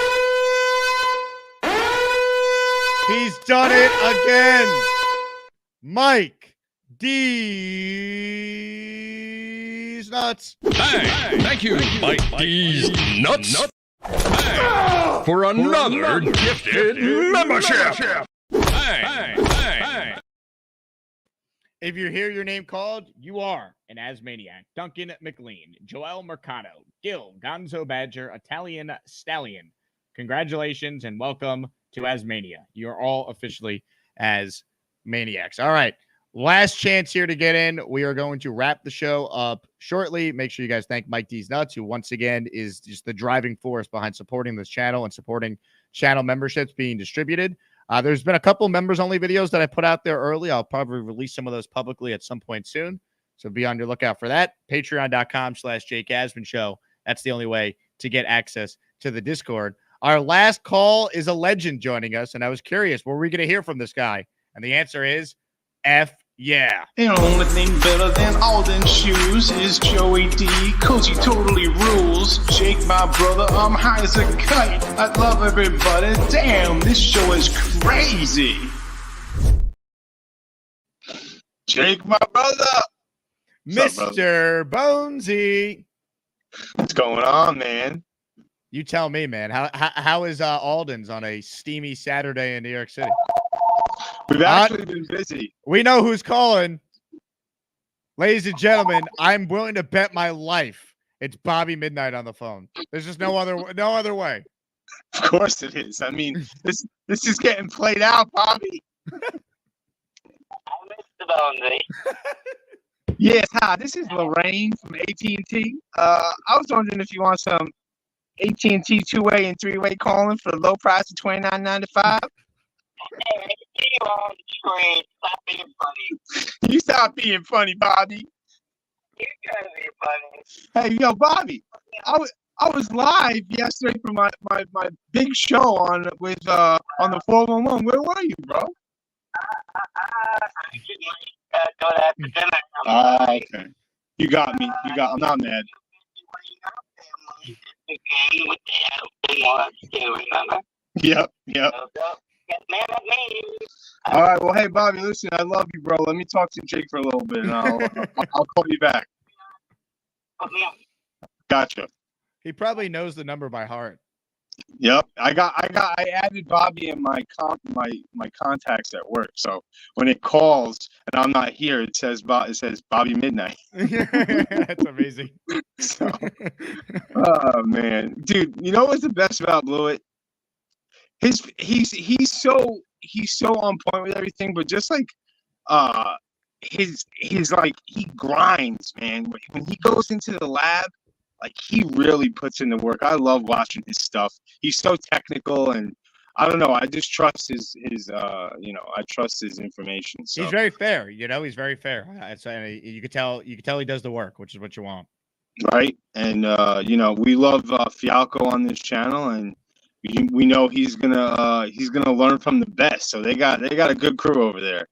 He's done it again. Mike D's nuts. Hey, thank you, Mike D's nuts. Hey, for another gifted membership. Hey. If you hear your name called, you are an Asmaniac. Duncan McLean, Joel Mercado, Gil, Gonzo Badger, Italian Stallion. Congratulations and welcome to Asmania. You're all officially Asmaniacs. All right. Last chance here to get in. We are going to wrap the show up shortly. Make sure you guys thank Mike D's Nuts, who once again is just the driving force behind supporting this channel and supporting channel memberships being distributed. There's been a couple members-only videos that I put out there early. I'll probably release some of those publicly at some point soon. So be on your lookout for that. Patreon.com/Jake Asman Show. That's the only way to get access to the Discord. Our last call is a legend joining us, and I was curious, were we going to hear from this guy? And the answer is F yeah. The only thing better than Alden's shoes is Joey D, cause he totally rules. Jake, my brother, I'm high as a kite. I love everybody. Damn, this show is crazy. Jake, my brother. Mr. Bonesy. What's going on, man? You tell me, man. How is Alden's on a steamy Saturday in New York City? We've actually been busy. We know who's calling. Ladies and gentlemen, I'm willing to bet my life it's Bobby Midnight on the phone. There's just no other way. Of course it is. I mean, this is getting played out, Bobby. Mr. Bonesy. Yes, hi. This is Lorraine from AT&T. I was wondering if you want some AT&T two-way and three-way calling for the low price of $29.95. Stop being funny. You stop being funny, Bobby. You gotta be funny. Hey, yo, Bobby. I was live yesterday for my big show on the 411. Where were you, bro? Go to after dinner. Okay. You got me. I'm not mad. The game with the L1, still remember? Yep. Get mad at me. All right. Well, hey, Bobby, listen, I love you, bro. Let me talk to Jake for a little bit, and I'll call you back. Put me on. Gotcha. He probably knows the number by heart. Yep. I added Bobby in my contacts at work. So when it calls and I'm not here, it says Bobby Midnight. That's amazing. So, oh man, dude, you know what's the best about Blewitt? He's so on point with everything, but just like his like he grinds, man. When he goes into the lab, like he really puts in the work. I love watching his stuff. He's so technical, and I don't know. I just trust his I trust his information. So He's very fair. He's very fair. You could tell he does the work, which is what you want. Right. And we love Fialco on this channel, and we know he's gonna learn from the best. So they got a good crew over there.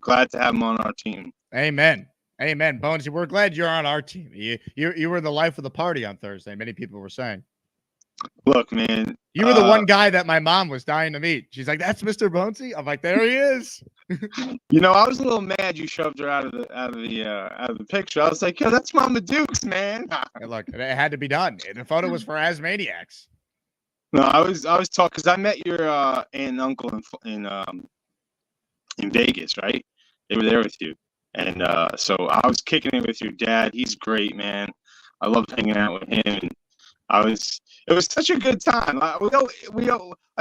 Glad to have him on our team. Amen. Bonesy, we're glad you're on our team. You were the life of the party on Thursday. Many people were saying. Look, man, you were the one guy that my mom was dying to meet. She's like, "That's Mr. Bonesy." I'm like, "There he is." I was a little mad you shoved her out of the picture. I was like, "Yo, that's Mama Dukes, man." Hey, look, it had to be done. The photo was for Asmaniacs. No, I was talking because I met your aunt and uncle in Vegas, right? They were there with you, and so I was kicking it with your dad. He's great, man. I love hanging out with him. And it was such a good time. I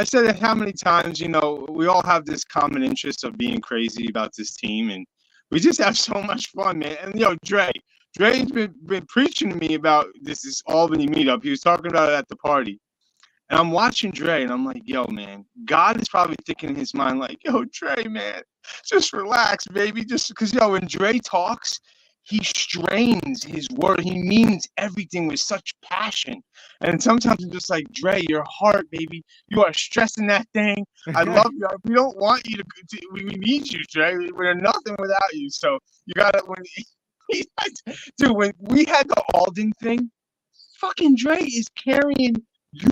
said it how many times, we all have this common interest of being crazy about this team, and we just have so much fun, man. And Dre's been preaching to me about this Albany meetup. He was talking about it at the party. And I'm watching Dre, and I'm like, yo, man, God is probably thinking in his mind, like, yo, Dre, man, just relax, baby. Just because, when Dre talks, he strains his word. He means everything with such passion. And sometimes I'm just like, Dre, your heart, baby, you are stressing that thing. I love you. We don't want you to we need you, Dre. We're nothing without you. So you got to, when we had the Alden thing, fucking Dre is carrying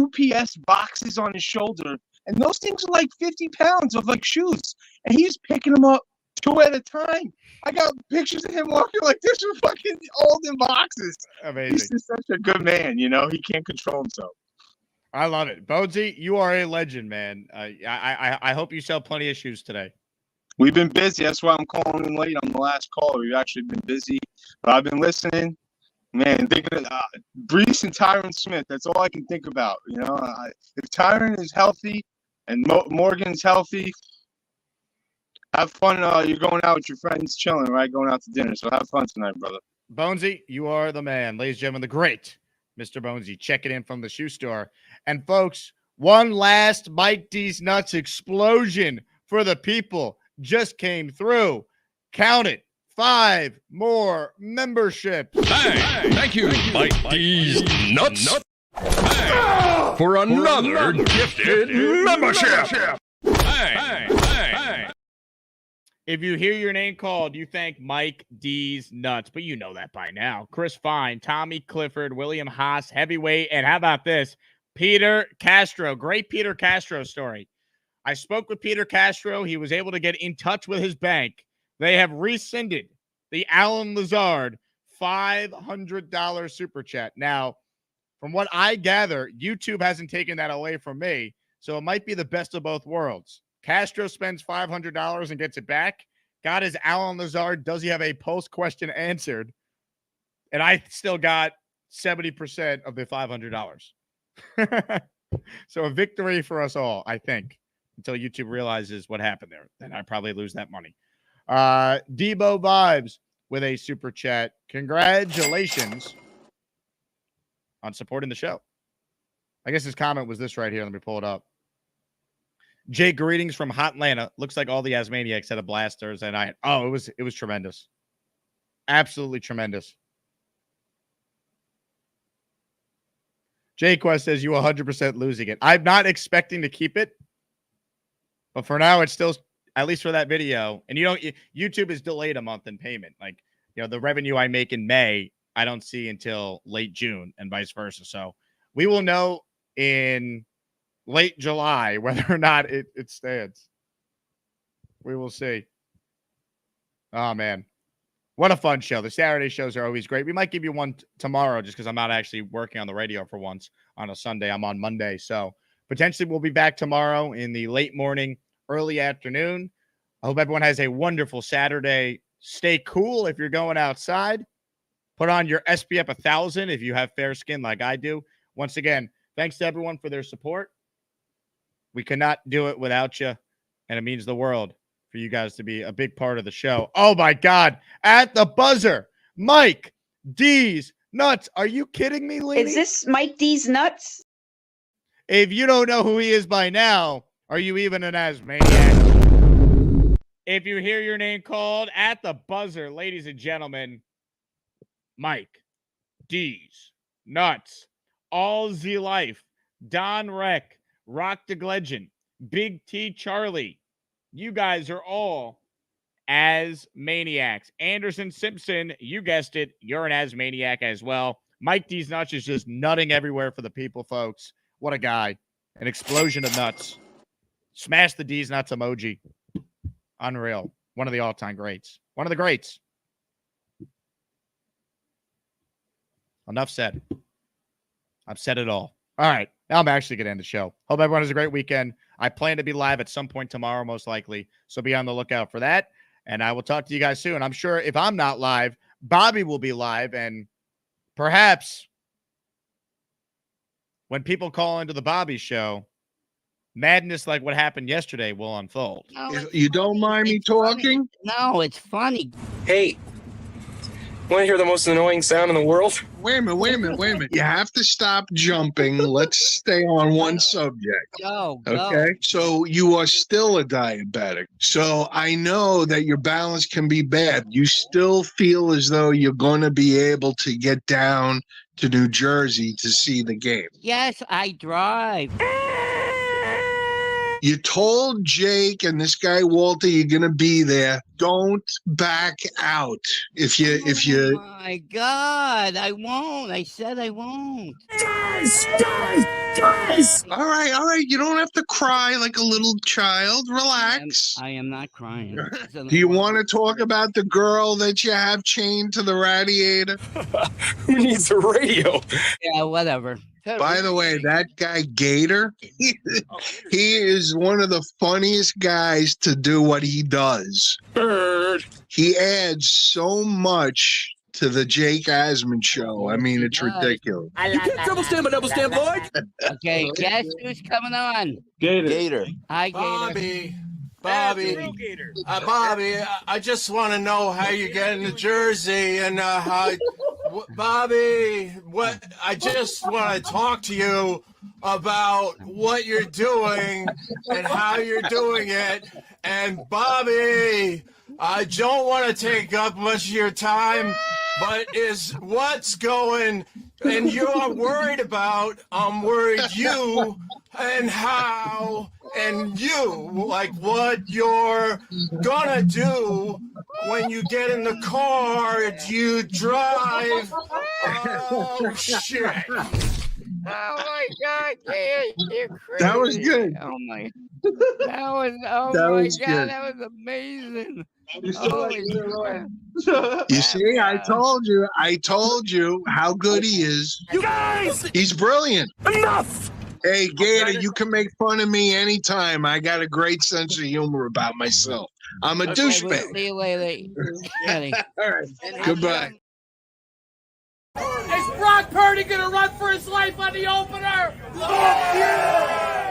UPS boxes on his shoulder, and those things are like 50 pounds of like shoes, and he's picking them up 2 at a time. I got pictures of him walking like this with fucking Alden boxes. Amazing. He's just such a good man, he can't control himself. I love it. Bonesy, you are a legend, man. I hope you sell plenty of shoes today. We've been busy. That's why I'm calling in late on the last call. We've actually been busy, but I've been listening. Man, thinking of Breece and Tyron Smith. That's all I can think about. If Tyron is healthy and Morgan's healthy, have fun. You're going out with your friends, chilling, right? Going out to dinner. So have fun tonight, brother. Bonesy, you are the man. Ladies and gentlemen, the great Mr. Bonesy, checking in from the shoe store. And folks, one last Mike D's Nuts explosion for the people just came through. Count it. 5 more memberships. Hey, thank you, Mike D's Nuts, for another gifted membership. Hey. If you hear your name called, you thank Mike D's Nuts, but you know that by now. Chris Fine, Tommy Clifford, William Haas, Heavyweight, and how about this? Peter Castro. Great Peter Castro story. I spoke with Peter Castro. He was able to get in touch with his bank. They have rescinded the Alan Lazard $500 super chat. Now, from what I gather, YouTube hasn't taken that away from me, so it might be the best of both worlds. Castro spends $500 and gets it back. Got his Alan Lazard. Does he have a post question answered? And I still got 70% of the $500. So a victory for us all, I think, until YouTube realizes what happened there. Then I probably lose that money. Debo Vibes with a super chat. Congratulations on supporting the show. I guess his comment was this right here. Let me pull it up. Jake, greetings from Hot Atlanta. Looks like all the Asmaniacs had a blast Thursday night. Oh, it was tremendous. Absolutely tremendous. Jay Quest says you 100% losing it. I'm not expecting to keep it, but for now, it's still, at least for that video. And YouTube is delayed a month in payment. Like, the revenue I make in May, I don't see until late June and vice versa. So we will know in late July whether or not it stands. We will see. Oh, man. What a fun show. The Saturday shows are always great. We might give you one tomorrow just because I'm not actually working on the radio for once on a Sunday. I'm on Monday. So potentially we'll be back tomorrow in the late morning, early afternoon. I hope everyone has a wonderful Saturday. Stay cool if you're going outside. Put on your SPF 1000 if you have fair skin like I do. Once again, thanks to everyone for their support. We cannot do it without you, and it means the world for you guys to be a big part of the show. Oh, my God. At the buzzer, Mike D's Nuts. Are you kidding me, Leanie? Is this Mike D's Nuts? If you don't know who he is by now, are you even an Asmaniac? If you hear your name called at the buzzer, ladies and gentlemen, Mike D's Nuts, All Z Life, Don Reck, Rock the Legend, Big T Charlie. You guys are all Asmaniacs. Anderson Simpson, you guessed it, you're an Asmaniac as well. Mike D's Nuts is just nutting everywhere for the people, folks. What a guy. An explosion of nuts. Smash the D's Nuts emoji. Unreal. One of the all-time greats. One of the greats. Enough said. I've said it all. All right. Now I'm actually going to end the show. Hope everyone has a great weekend. I plan to be live at some point tomorrow, most likely. So be on the lookout for that. And I will talk to you guys soon. I'm sure if I'm not live, Bobby will be live. And perhaps when people call into the Bobby show, madness like what happened yesterday will unfold. No, you don't mind me talking? No, it's funny. Hey, want to hear the most annoying sound in the world? Wait a minute. You have to stop jumping. Let's stay on one subject. Go. Okay? So you are still a diabetic. So I know that your balance can be bad. You still feel as though you're going to be able to get down to New Jersey to see the game. Yes, I drive. You told Jake and this guy Walter you're gonna be there. Don't back out. If you Oh my God, I won't. I said I won't. Guys! All right. You don't have to cry like a little child. Relax. I am not crying. Do you want to talk about the girl that you have chained to the radiator? Who needs a radio? Yeah, whatever. By the way, that guy Gator, he is one of the funniest guys to do what he does. Bird. He adds so much to the Jake Asman show. I mean, it's ridiculous. You can't double stand, boy. Okay, guess who's coming on? Gator. Hi, Gator. Bobby, I just want to know how you get into Jersey and Bobby, I just want to talk to you about what you're doing and how you're doing it. And Bobby, I don't want to take up much of your time, but is what's going and you're worried about, I'm worried you and how and you, like what you're gonna do when you get in the car, you drive. Oh, shit. Oh my God, you're crazy. That was good. Oh my God, good. that was amazing. You see, I told you how good he is. You guys! He's brilliant. Enough! Hey, Gator, you can make fun of me anytime. I got a great sense of humor about myself. I'm a douchebag. See you later. All right. Goodbye. Is Brock Purdy gonna run for his life on the opener? Fuck you!